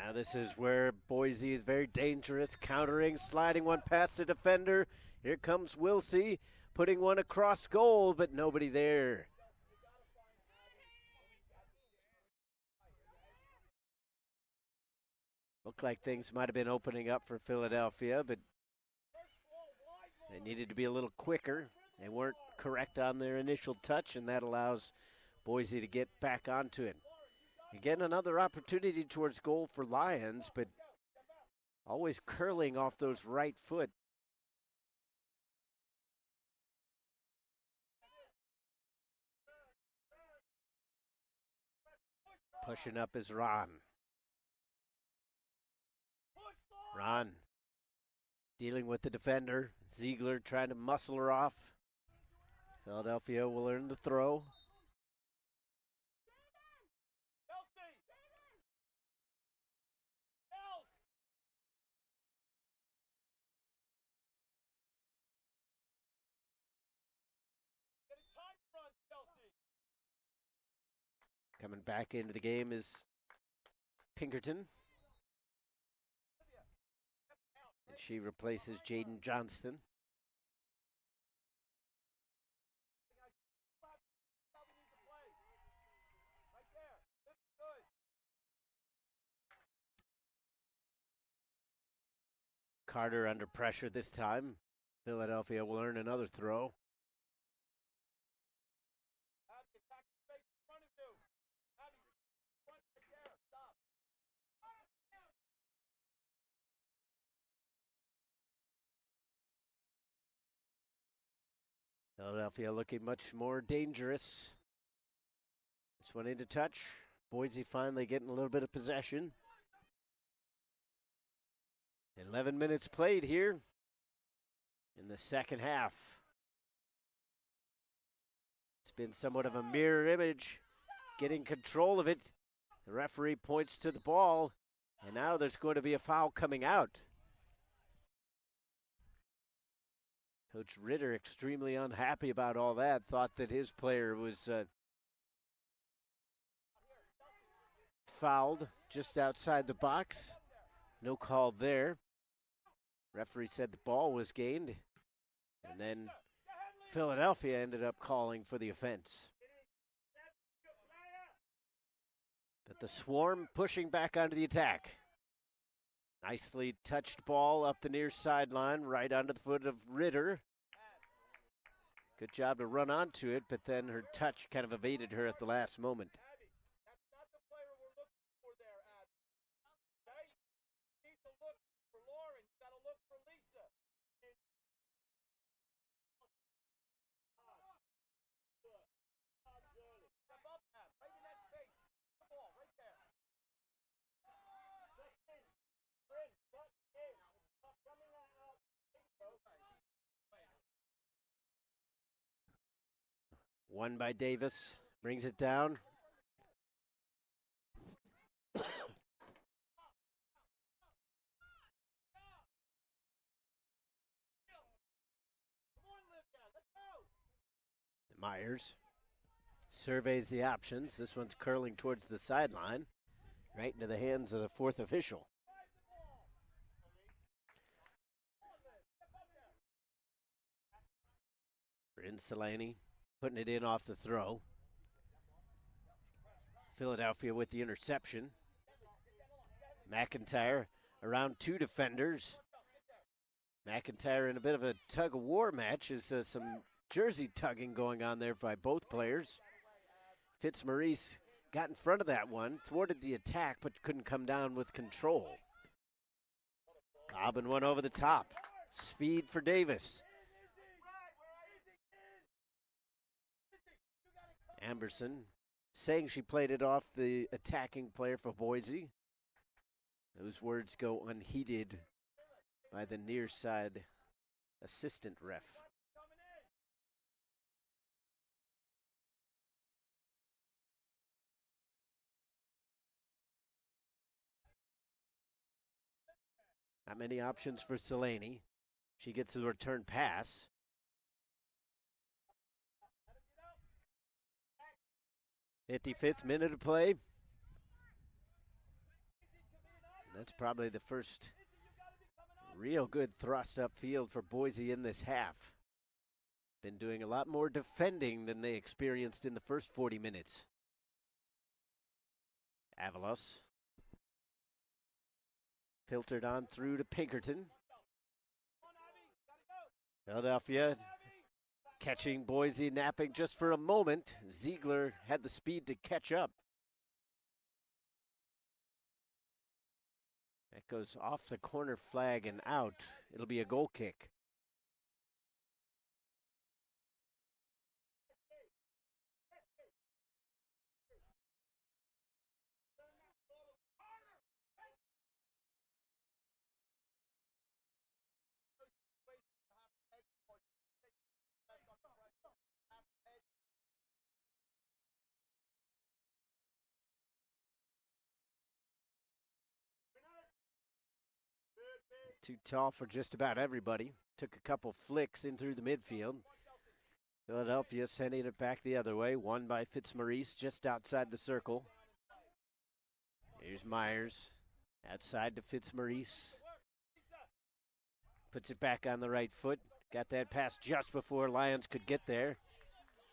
Now this is where Boise is very dangerous, countering, sliding one past the defender. Here comes Wilsey, putting one across goal, but nobody there. Looked like things might have been opening up for Philadelphia, but they needed to be a little quicker. They weren't correct on their initial touch, and that allows Boise to get back onto it. Again, another opportunity towards goal for Lions, but Always curling off those right foot. Pushing up is Ron. Ron dealing with the defender. Ziegler trying to muscle her off. Philadelphia will earn the throw. Coming back into the game is Pinkerton. And she replaces Jaden Johnston. Carter under pressure this time. Philadelphia will earn another throw. Philadelphia looking much more dangerous. This one into touch. Boise finally getting a little bit of possession. 11 minutes played here in the second half. It's been somewhat of a mirror image, getting control of it. The referee points to the ball, and now there's going to be a foul coming out. Coach Ritter extremely unhappy about all that, thought that his player was fouled just outside the box. No call there. Referee said the ball was gained, and then Philadelphia ended up calling for the offense. But the Swarm pushing back onto the attack. Nicely touched ball up the near sideline, right onto the foot of Ritter. Good job to run onto it, but then her touch kind of evaded her at the last moment. One by Davis, brings it down. Myers surveys the options. This one's curling towards the sideline, right into the hands of the fourth official. Bryn Selani putting it in off the throw. Philadelphia with the interception. McIntyre around two defenders. McIntyre in a bit of a tug-of-war match. Is some jersey tugging going on there by both players. Fitzmaurice got in front of that one, thwarted the attack, but couldn't come down with control. Cobbin one over the top. Speed for Davis. Amberson saying she played it off the attacking player for Boise. Those words go unheeded by the near side assistant ref. Not many options for Selani. She gets the return pass. '55th minute of play. That's probably the first real good thrust upfield for Boise in this half. Been doing a lot more defending than they experienced in the first 40 minutes. Avalos. Filtered on through to Pinkerton. Philadelphia catching Boise napping just for a moment. Ziegler had the speed to catch up. That goes off the corner flag and out. It'll be a goal kick. Too tall for just about everybody. Took a couple flicks in through the midfield. Philadelphia sending it back the other way. Won by Fitzmaurice just outside the circle. Here's Myers. Outside to Fitzmaurice. Puts it back on the right foot. Got that pass just before Lyons could get there.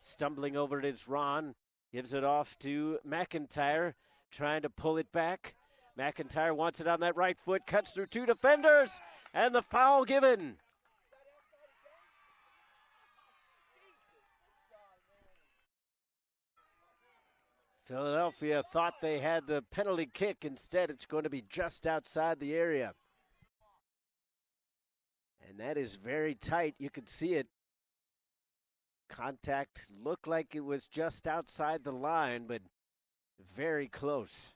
Stumbling over it is Ron. Gives it off to McIntyre. Trying to pull it back. McIntyre wants it on that right foot. Cuts through two defenders. And the foul given. Philadelphia thought they had the penalty kick. Instead, it's going to be just outside the area. And that is very tight. You could see it. Contact looked like it was just outside the line, but very close.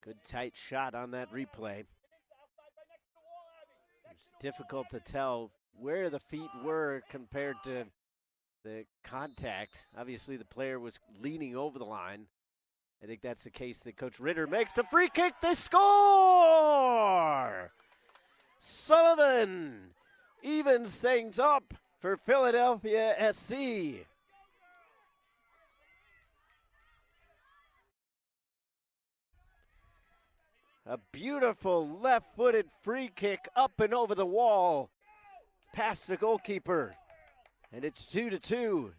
Good tight shot on that replay. It's difficult to tell where the feet were compared to the contact. Obviously, the player was leaning over the line. I think that's the case that Coach Ritter makes the free kick. They score! Sullivan evens things up for Philadelphia SC. A beautiful left-footed free kick up and over the wall, past the goalkeeper, and it's 2-2.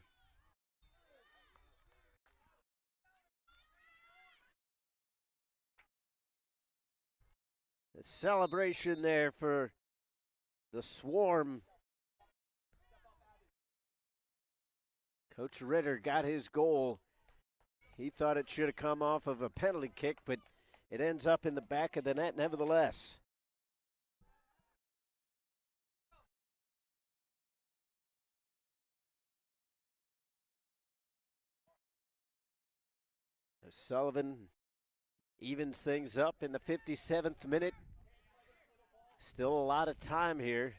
The celebration there for the Swarm. Coach Ritter got his goal. He thought it should have come off of a penalty kick, but it ends up in the back of the net nevertheless. Sullivan evens things up in the 57th minute. Still a lot of time here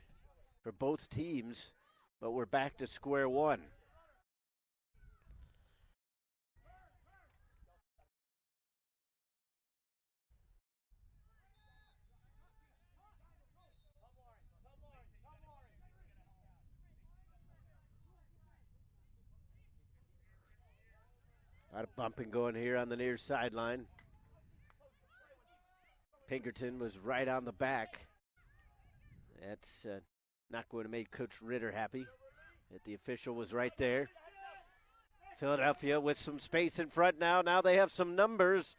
for both teams, but we're back to square one. A lot of bumping going here on the near sideline. Pinkerton was right on the back. That's not going to make Coach Ritter happy. That the official was right there. Philadelphia with some space in front now. Now they have some numbers.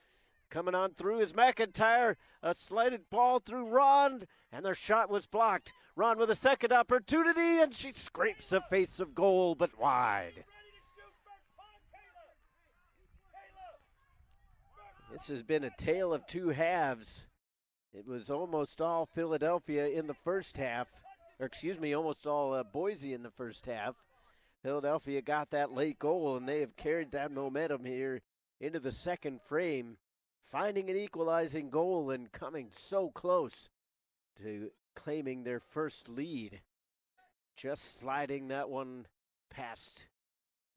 Coming on through is McIntyre. A slighted ball through Ron, and their shot was blocked. Ron with a second opportunity, and she scrapes the face of goal, but wide. This has been a tale of two halves. It was almost all Philadelphia in the first half, or excuse me, almost all Boise in the first half. Philadelphia got that late goal, and they have carried that momentum here into the second frame, finding an equalizing goal and coming so close to claiming their first lead. Just sliding that one past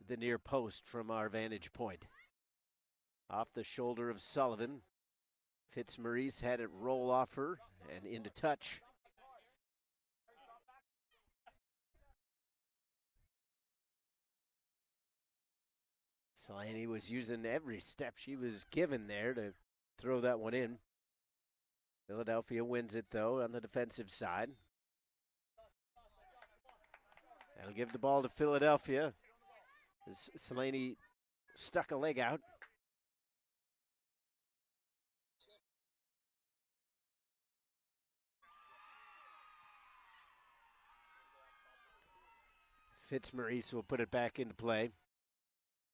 the near post from our vantage point. Off the shoulder of Sullivan. Fitzmaurice had it roll off her and into touch. Delaney was using every step she was given there to throw that one in. Philadelphia wins it, though, on the defensive side. That'll give the ball to Philadelphia as Delaney stuck a leg out. Fitzmaurice will put it back into play.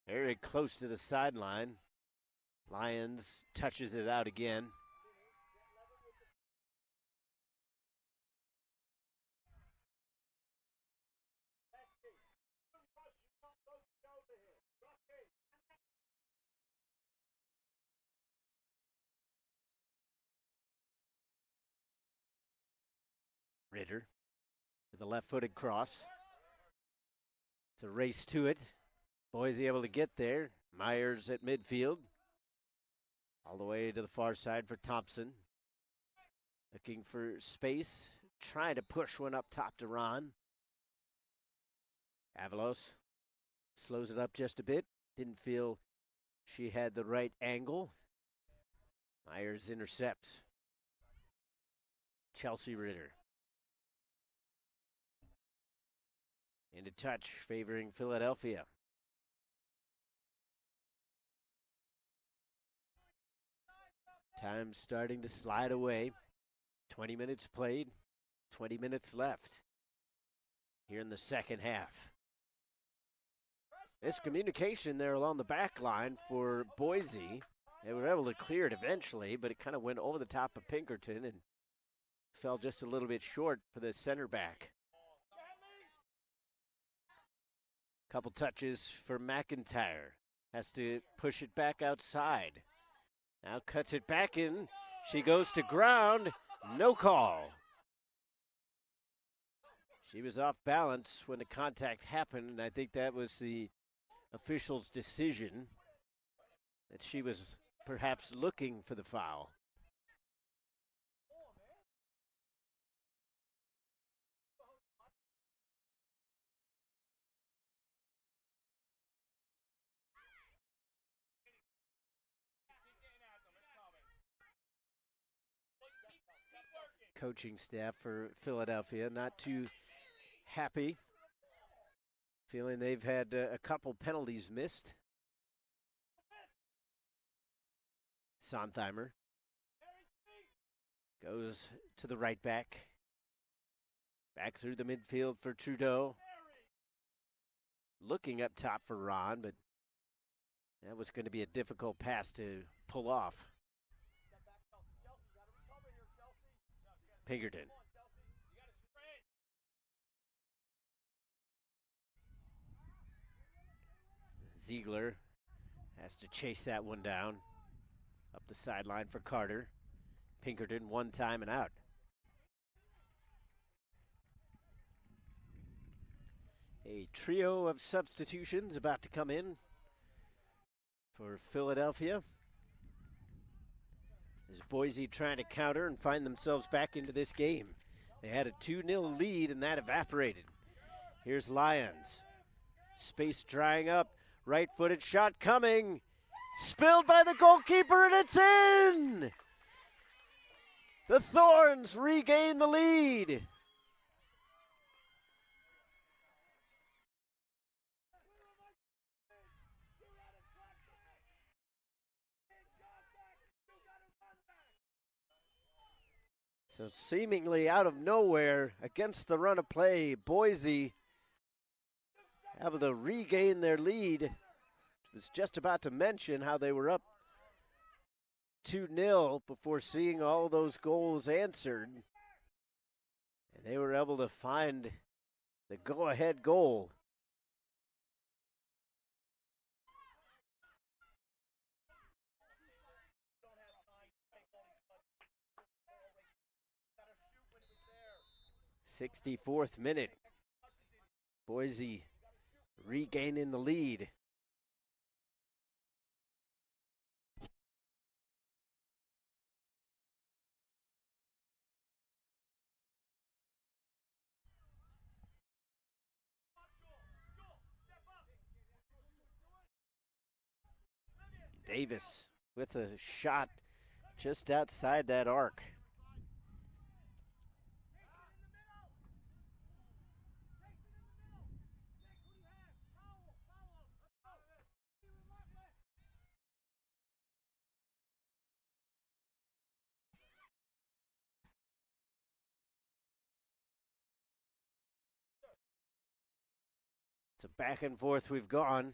Very close to the sideline. Lyons touches it out again. Ritter with a left-footed cross. It's a race to it. Boise able to get there. Myers at midfield. All the way to the far side for Thompson. Looking for space. Trying to push one up top to Ron. Avalos slows it up just a bit. Didn't feel she had the right angle. Myers intercepts. Chelsea Ritter. Into touch, favoring Philadelphia. Time starting to slide away. 20 minutes played, 20 minutes left here in the second half. Miscommunication there along the back line for Boise. They were able to clear it eventually, but it kind of went over the top of Pinkerton and fell just a little bit short for the center back. Couple touches for McIntyre. Has to push it back outside. Now cuts it back in. She goes to ground. No call. She was off balance when the contact happened, and I think that was the official's decision that she was perhaps looking for the foul. Coaching staff for Philadelphia not too happy, feeling they've had a couple penalties missed. Sontheimer goes to the right back. Back through the midfield for Trudeau. Looking up top for Ron, but that was going to be a difficult pass to pull off. Pinkerton. Ziegler has to chase that one down. Up the sideline for Carter. Pinkerton one time and out. A trio of substitutions about to come in for Philadelphia. Is Boise trying to counter and find themselves back into this game? They had a 2-0 lead and that evaporated. Here's Lyons. Space drying up. Right-footed shot coming. Spilled by the goalkeeper and it's in! The Thorns regain the lead. So seemingly out of nowhere, against the run of play, Boise able to regain their lead. I was just about to mention how they were up 2-0 before seeing all those goals answered. And they were able to find the go-ahead goal. '64th minute. Boise regaining the lead. Davis with a shot just outside that arc. It's a back and forth we've gone.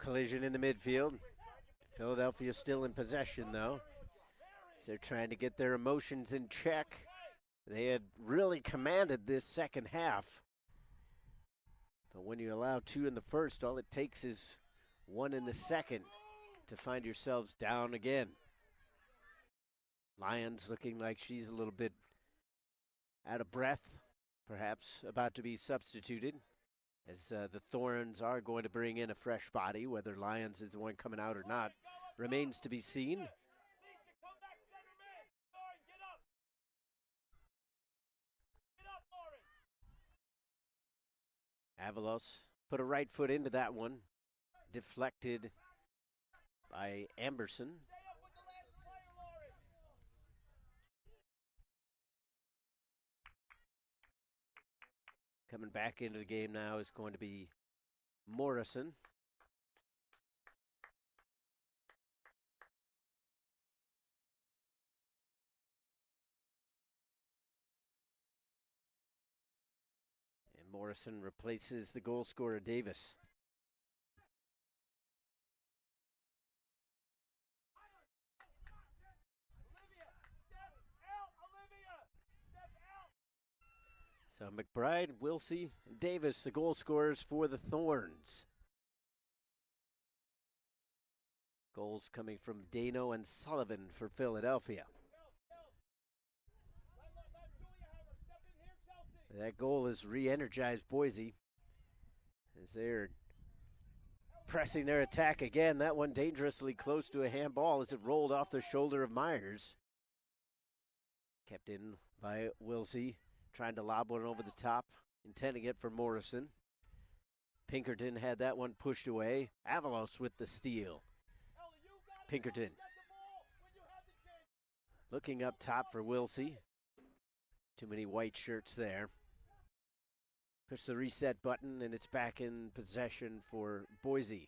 collision in the midfield. Philadelphia still in possession, though. So they're trying to get their emotions in check. They had really commanded this second half. But when you allow 2 in the first, all it takes is 1 in the second to find yourselves down again. Lions looking like she's a little bit out of breath, perhaps about to be substituted, as the Thorns are going to bring in a fresh body. Whether Lions is the one coming out or not remains to be seen. Avalos put a right foot into that one, deflected by Amberson. Coming back into the game now is going to be Morrison. And Morrison replaces the goal scorer Davis. So McBride, Wilsey, and Davis, the goal scorers for the Thorns. Goals coming from Dano and Sullivan for Philadelphia. That goal has re-energized Boise as they're pressing their attack again. That one dangerously close to a handball as it rolled off the shoulder of Myers. Kept in by Wilsey. Trying to lob one over the top, intending it for Morrison. Pinkerton had that one pushed away. Avalos with the steal. Pinkerton looking up top for Wilsey. Too many white shirts there. Push the reset button, and it's back in possession for Boise.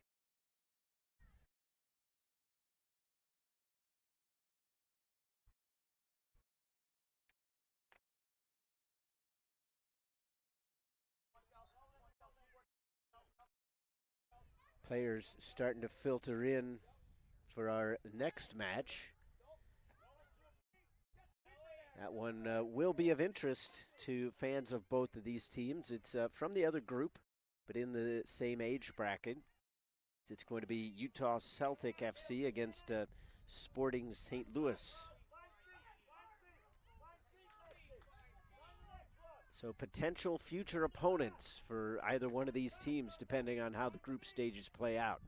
Players starting to filter in for our next match. That one will be of interest to fans of both of these teams. It's from the other group, but in the same age bracket. It's going to be Utah Celtic FC against Sporting St. Louis. So potential future opponents for either one of these teams, depending on how the group stages play out.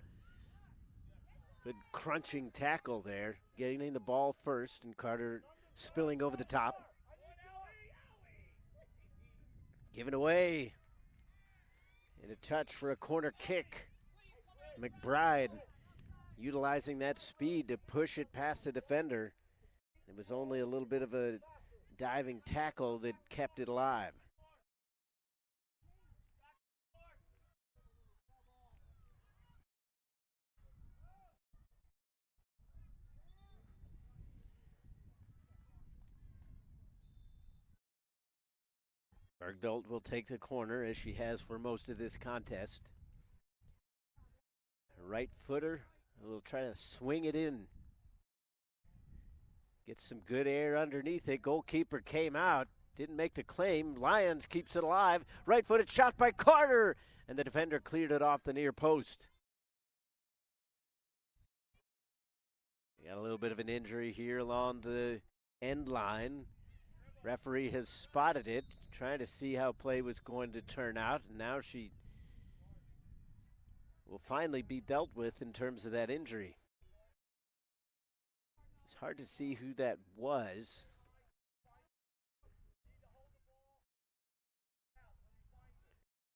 Good crunching tackle there, getting the ball first, and Carter spilling over the top. Given away. And a touch for a corner kick. McBride utilizing that speed to push it past the defender. It was only a little bit of a diving tackle that kept it alive. Bergdahl will take the corner, as she has for most of this contest. Right footer will try to swing it in. Gets some good air underneath it. Goalkeeper came out, didn't make the claim. Lyons keeps it alive. Right footed shot by Carter, and the defender cleared it off the near post. We got a little bit of an injury here along the end line. Referee has spotted it, trying to see how play was going to turn out. And now she will finally be dealt with in terms of that injury. It's hard to see who that was.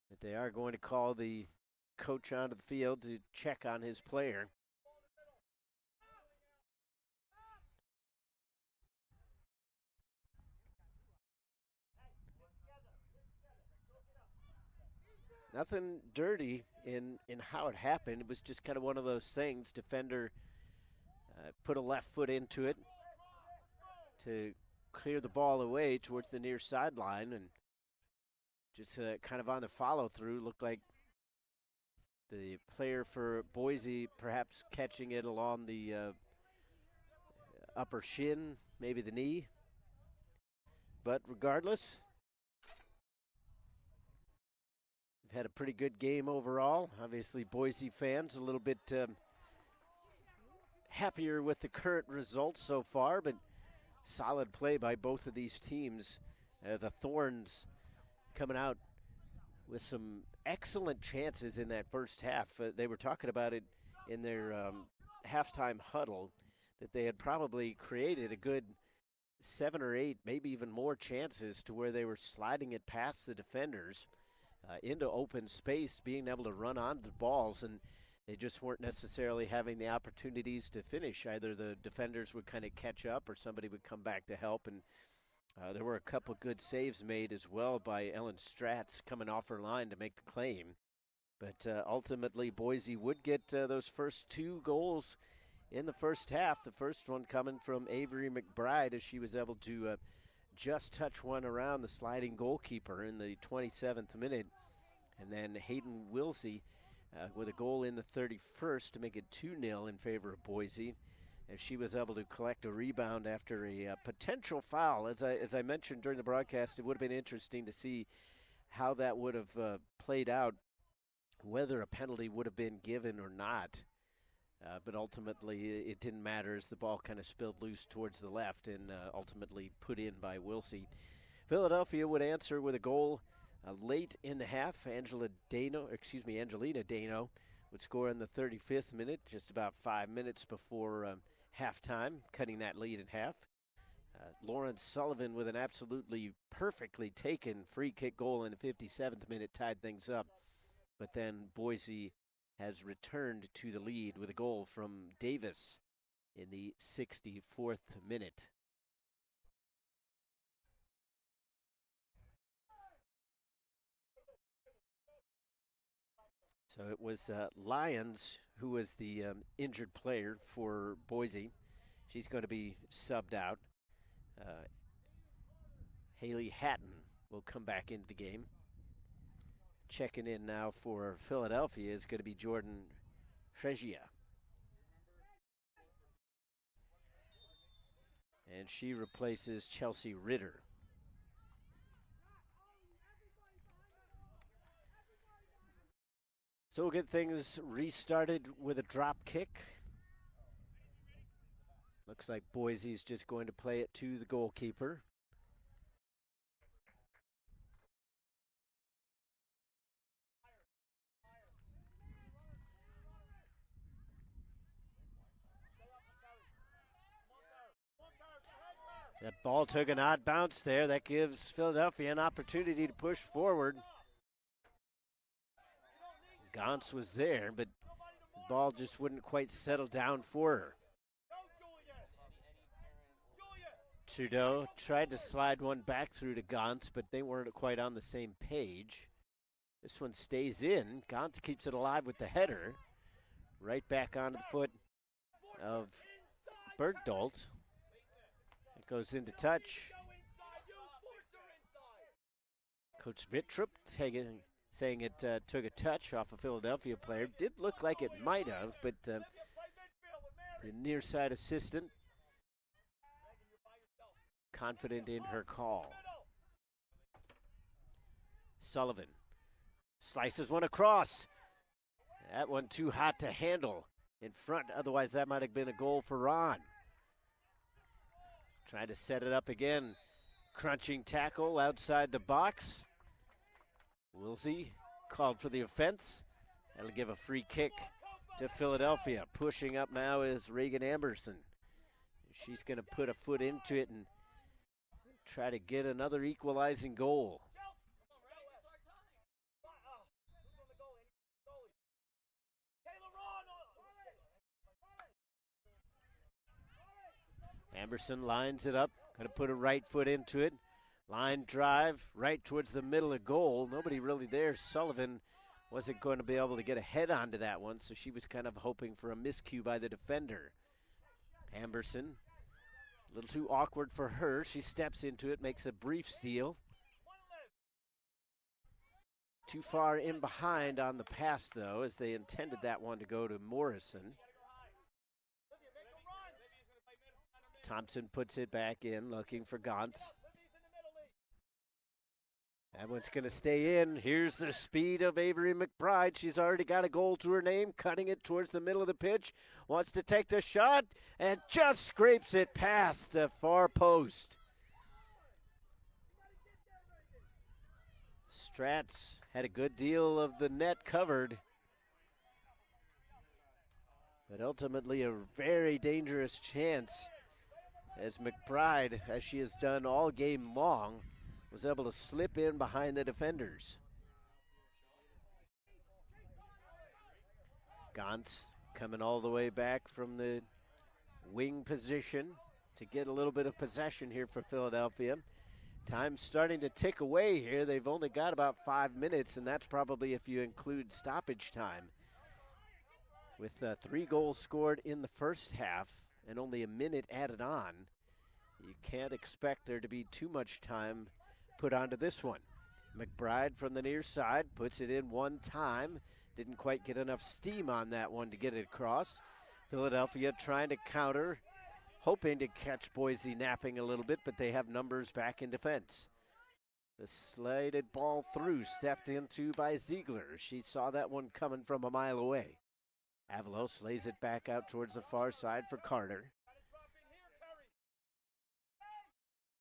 But they are going to call the coach onto the field to check on his player. Nothing dirty in how it happened. It was just kind of one of those things. Defender put a left foot into it to clear the ball away towards the near sideline, and just kind of on the follow through, looked like The player for Boise perhaps catching it along the upper shin, maybe the knee. But regardless, we've had a pretty good game overall. Obviously, Boise fans a little bit happier with the current results so far, but solid play by both of these teams. The Thorns coming out with some excellent chances in that first half. They were talking about it in their halftime huddle, that they had probably created a good 7 or 8, maybe even more chances to where they were sliding it past the defenders into open space, being able to run onto the balls, and they just weren't necessarily having the opportunities to finish. Either the defenders would kind of catch up or somebody would come back to help, and there were a couple good saves made as well by Ellen Stratz coming off her line to make the claim. But ultimately, Boise would get those first 2 goals in the first half. The first one coming from Avery McBride as she was able to just touch one around the sliding goalkeeper in the 27th minute. And then Hayden Wilsey with a goal in the 31st to make it 2-0 in favor of Boise, as she was able to collect a rebound after a potential foul. As I mentioned during the broadcast, it would have been interesting to see how that would have played out, whether a penalty would have been given or not. But ultimately, it didn't matter as the ball kind of spilled loose towards the left and ultimately put in by Wilsey. Philadelphia would answer with a goal late in the half. Angelina Dano would score in the 35th minute, just about 5 minutes before halftime, cutting that lead in half. Lauren Sullivan with an absolutely perfectly taken free kick goal in the 57th minute tied things up. But then Boise has returned to the lead with a goal from Davis in the 64th minute. So it was Lyons who was the injured player for Boise. She's going to be subbed out. Haley Hatton will come back into the game. Checking in now for Philadelphia is going to be Jordan Fregia. And she replaces Chelsea Ritter. So we'll get things restarted with a drop kick. Looks like Boise's just going to play it to the goalkeeper. That ball took an odd bounce there. That gives Philadelphia an opportunity to push forward. Gantz was there, but the ball just wouldn't quite settle down for her. Trudeau tried to slide one back through to Gantz, but they weren't quite on the same page. This one stays in. Gantz keeps it alive with the header. Right back onto the foot of Bergdolt. It goes into touch. Coach Vittrup saying it took a touch off a Philadelphia player. Did look like it might have, but the near side assistant confident in her call. Sullivan slices one across. That one too hot to handle in front. Otherwise, that might have been a goal for Ron. Trying to set it up again. Crunching tackle outside the box. Wilsey called for the offense. That'll give a free kick to Philadelphia. Pushing up now is Reagan Amberson. She's going to put a foot into it and try to get another equalizing goal. Amberson lines it up, going to put a right foot into it. Line drive right towards the middle of goal. Nobody really there. Sullivan wasn't going to be able to get a head onto that one, so she was kind of hoping for a miscue by the defender. Amberson, a little too awkward for her. She steps into it, makes a brief steal. Too far in behind on the pass, though, as they intended that one to go to Morrison. Thompson puts it back in, looking for Gantz. That one's going to stay in. Here's the speed of Avery McBride. She's already got a goal to her name, cutting it towards the middle of the pitch. Wants to take the shot and just scrapes it past the far post. Strats had a good deal of the net covered, but ultimately a very dangerous chance as McBride, as she has done all game long, was able to slip in behind the defenders. Gantz coming all the way back from the wing position to get a little bit of possession here for Philadelphia. Time's starting to tick away here. They've only got about 5 minutes, and that's probably if you include stoppage time. With 3 goals scored in the first half and only a minute added on, you can't expect there to be too much time put onto this one. McBride from the near side puts it in one time. Didn't quite get enough steam on that one to get it across. Philadelphia trying to counter, hoping to catch Boise napping a little bit, but they have numbers back in defense. The slided ball through, stepped into by Ziegler. She saw that one coming from a mile away. Avalos lays it back out towards the far side for Carter.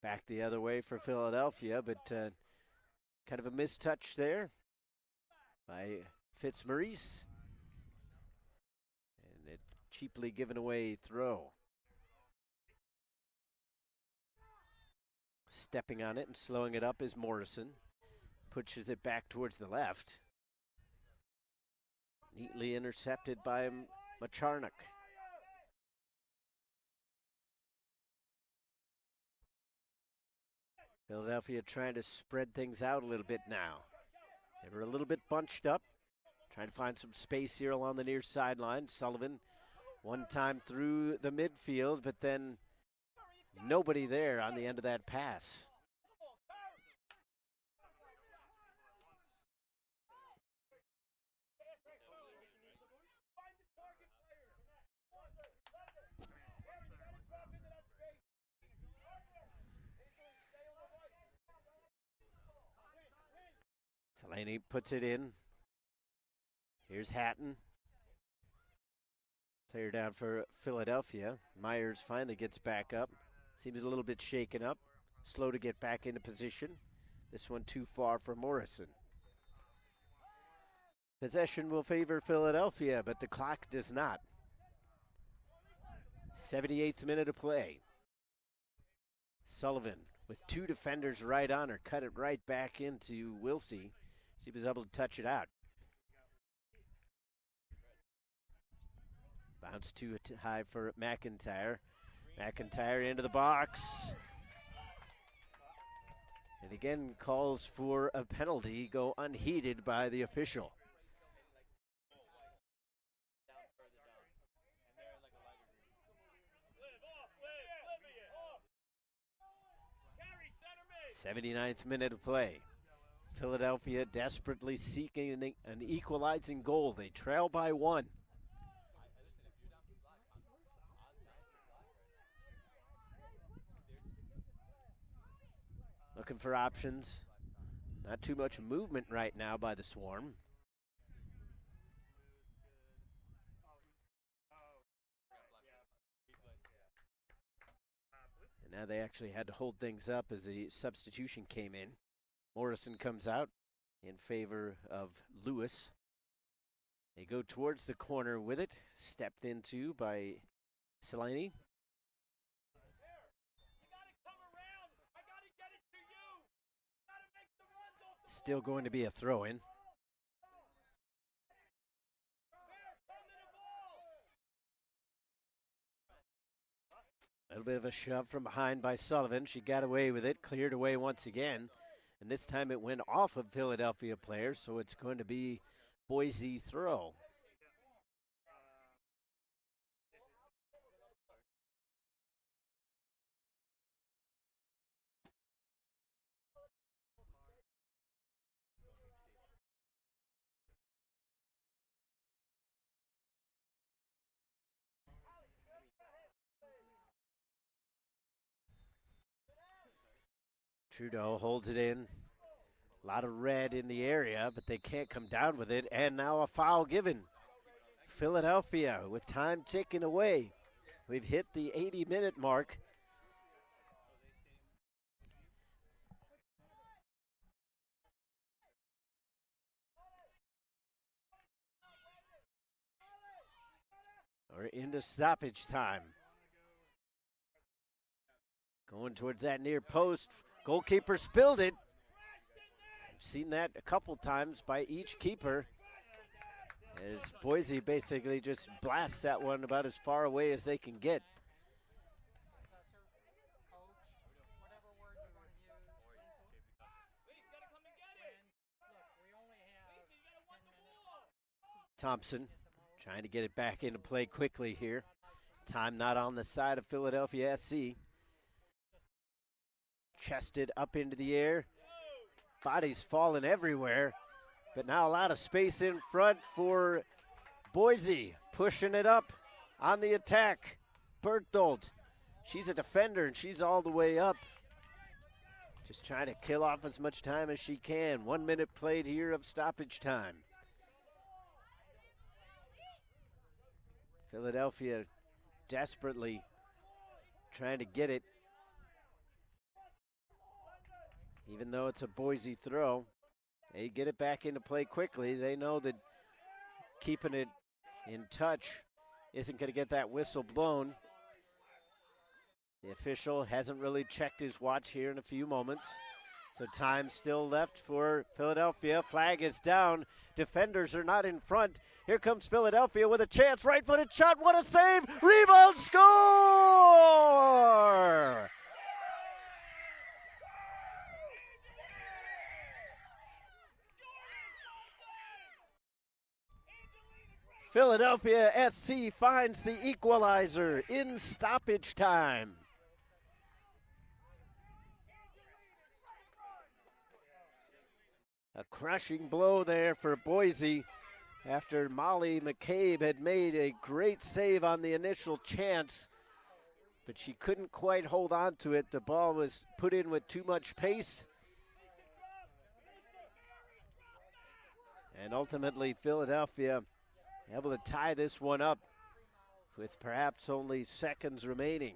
Back the other way for Philadelphia, but kind of a mistouch there by Fitzmaurice. And it's cheaply given away throw. Stepping on it and slowing it up is Morrison. Pushes it back towards the left. Neatly intercepted by Macharnik. Philadelphia trying to spread things out a little bit now. They were a little bit bunched up, trying to find some space here along the near sideline. Sullivan one time through the midfield, but then nobody there on the end of that pass. Delaney puts it in. Here's Hatton. Player down for Philadelphia. Myers finally gets back up. Seems a little bit shaken up. Slow to get back into position. This one too far for Morrison. Possession will favor Philadelphia, but the clock does not. 78th minute of play. Sullivan with 2 defenders right on her. Cut it right back into Wilsey. She was able to touch it out. Bounce too high for McIntyre. McIntyre into the box. And again calls for a penalty, go unheeded by the official. '79th minute of play. Philadelphia desperately seeking an equalizing goal. They trail by 1. Looking for options. Not too much movement right now by the Swarm. And now they actually had to hold things up as the substitution came in. Morrison comes out in favor of Lewis. They go towards the corner with it. Stepped into by Selene. Still going to be a throw-in. A little bit of a shove from behind by Sullivan. She got away with it, cleared away once again. And this time it went off of Philadelphia players, so it's going to be Boise throw. Trudeau holds it in. A lot of red in the area, but they can't come down with it. And now a foul given. Philadelphia with time ticking away. We've hit the 80-minute mark. We're into stoppage time. Going towards that near post. Goalkeeper spilled it. I've seen that a couple times by each keeper. As Boise basically just blasts that one about as far away as they can get. Thompson trying to get it back into play quickly here. Time not on the side of Philadelphia SC. Chested up into the air. Bodies falling everywhere. But now a lot of space in front for Boise. Pushing it up on the attack. Berchtold. She's a defender and she's all the way up. Just trying to kill off as much time as she can. 1 minute played here of stoppage time. Philadelphia desperately trying to get it. Even though it's a Boise throw, they get it back into play quickly. They know that keeping it in touch isn't going to get that whistle blown. The official hasn't really checked his watch here in a few moments. So time still left for Philadelphia. Flag is down. Defenders are not in front. Here comes Philadelphia with a chance. Right-footed shot. What a save. Rebound score! Philadelphia SC finds the equalizer in stoppage time. A crushing blow there for Boise after Molly McCabe had made a great save on the initial chance, but she couldn't quite hold on to it. The ball was put in with too much pace. And ultimately, Philadelphia able to tie this one up with perhaps only seconds remaining.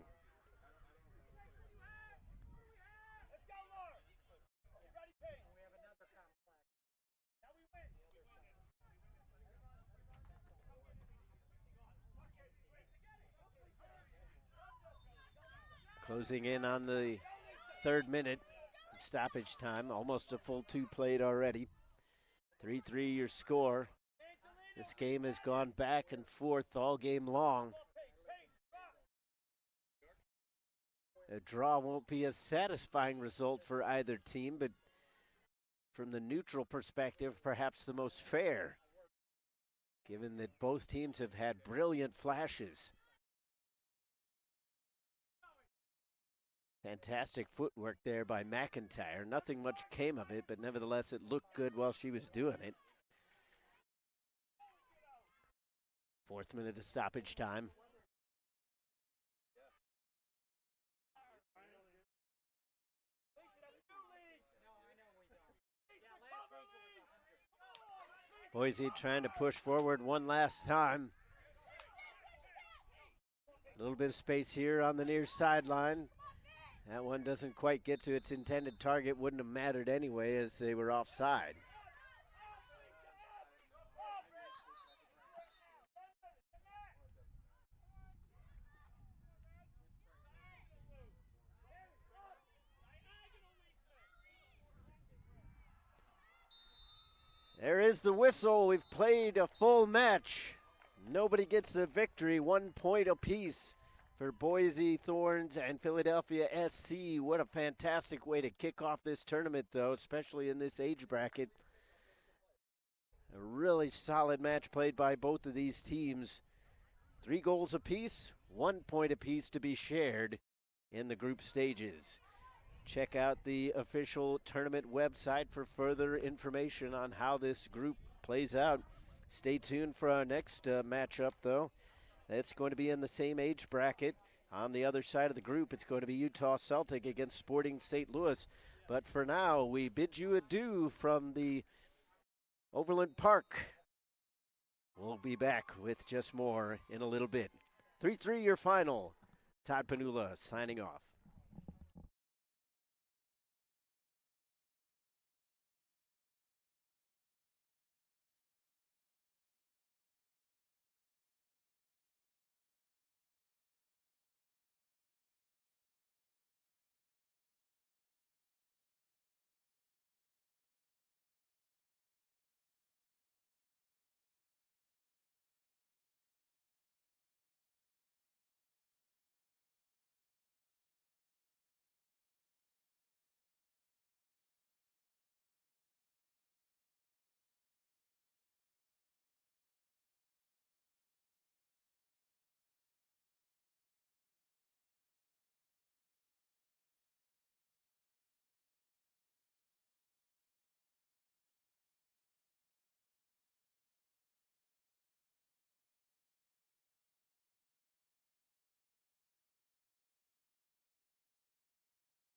Closing in on the 3rd minute stoppage time, almost a full 2 played already. 3-3 your score. This game has gone back and forth all game long. A draw won't be a satisfying result for either team, but from the neutral perspective, perhaps the most fair, given that both teams have had brilliant flashes. Fantastic footwork there by McIntyre. Nothing much came of it, but nevertheless it looked good while she was doing it. 4th minute of stoppage time. Boise trying to push forward one last time. A little bit of space here on the near sideline. That one doesn't quite get to its intended target. Wouldn't have mattered anyway as they were offside. There is the whistle. We've played a full match. Nobody gets the victory. 1 point apiece for Boise, Thorns, and Philadelphia SC. What a fantastic way to kick off this tournament, though, especially in this age bracket. A really solid match played by both of these teams. 3 goals apiece, 1 point apiece to be shared in the group stages. Check out the official tournament website for further information on how this group plays out. Stay tuned for our next matchup, though. That's going to be in the same age bracket. On the other side of the group, it's going to be Utah Celtic against Sporting St. Louis. But for now, we bid you adieu from the Overland Park. We'll be back with just more in a little bit. 3-3 your final. Todd Panula signing off.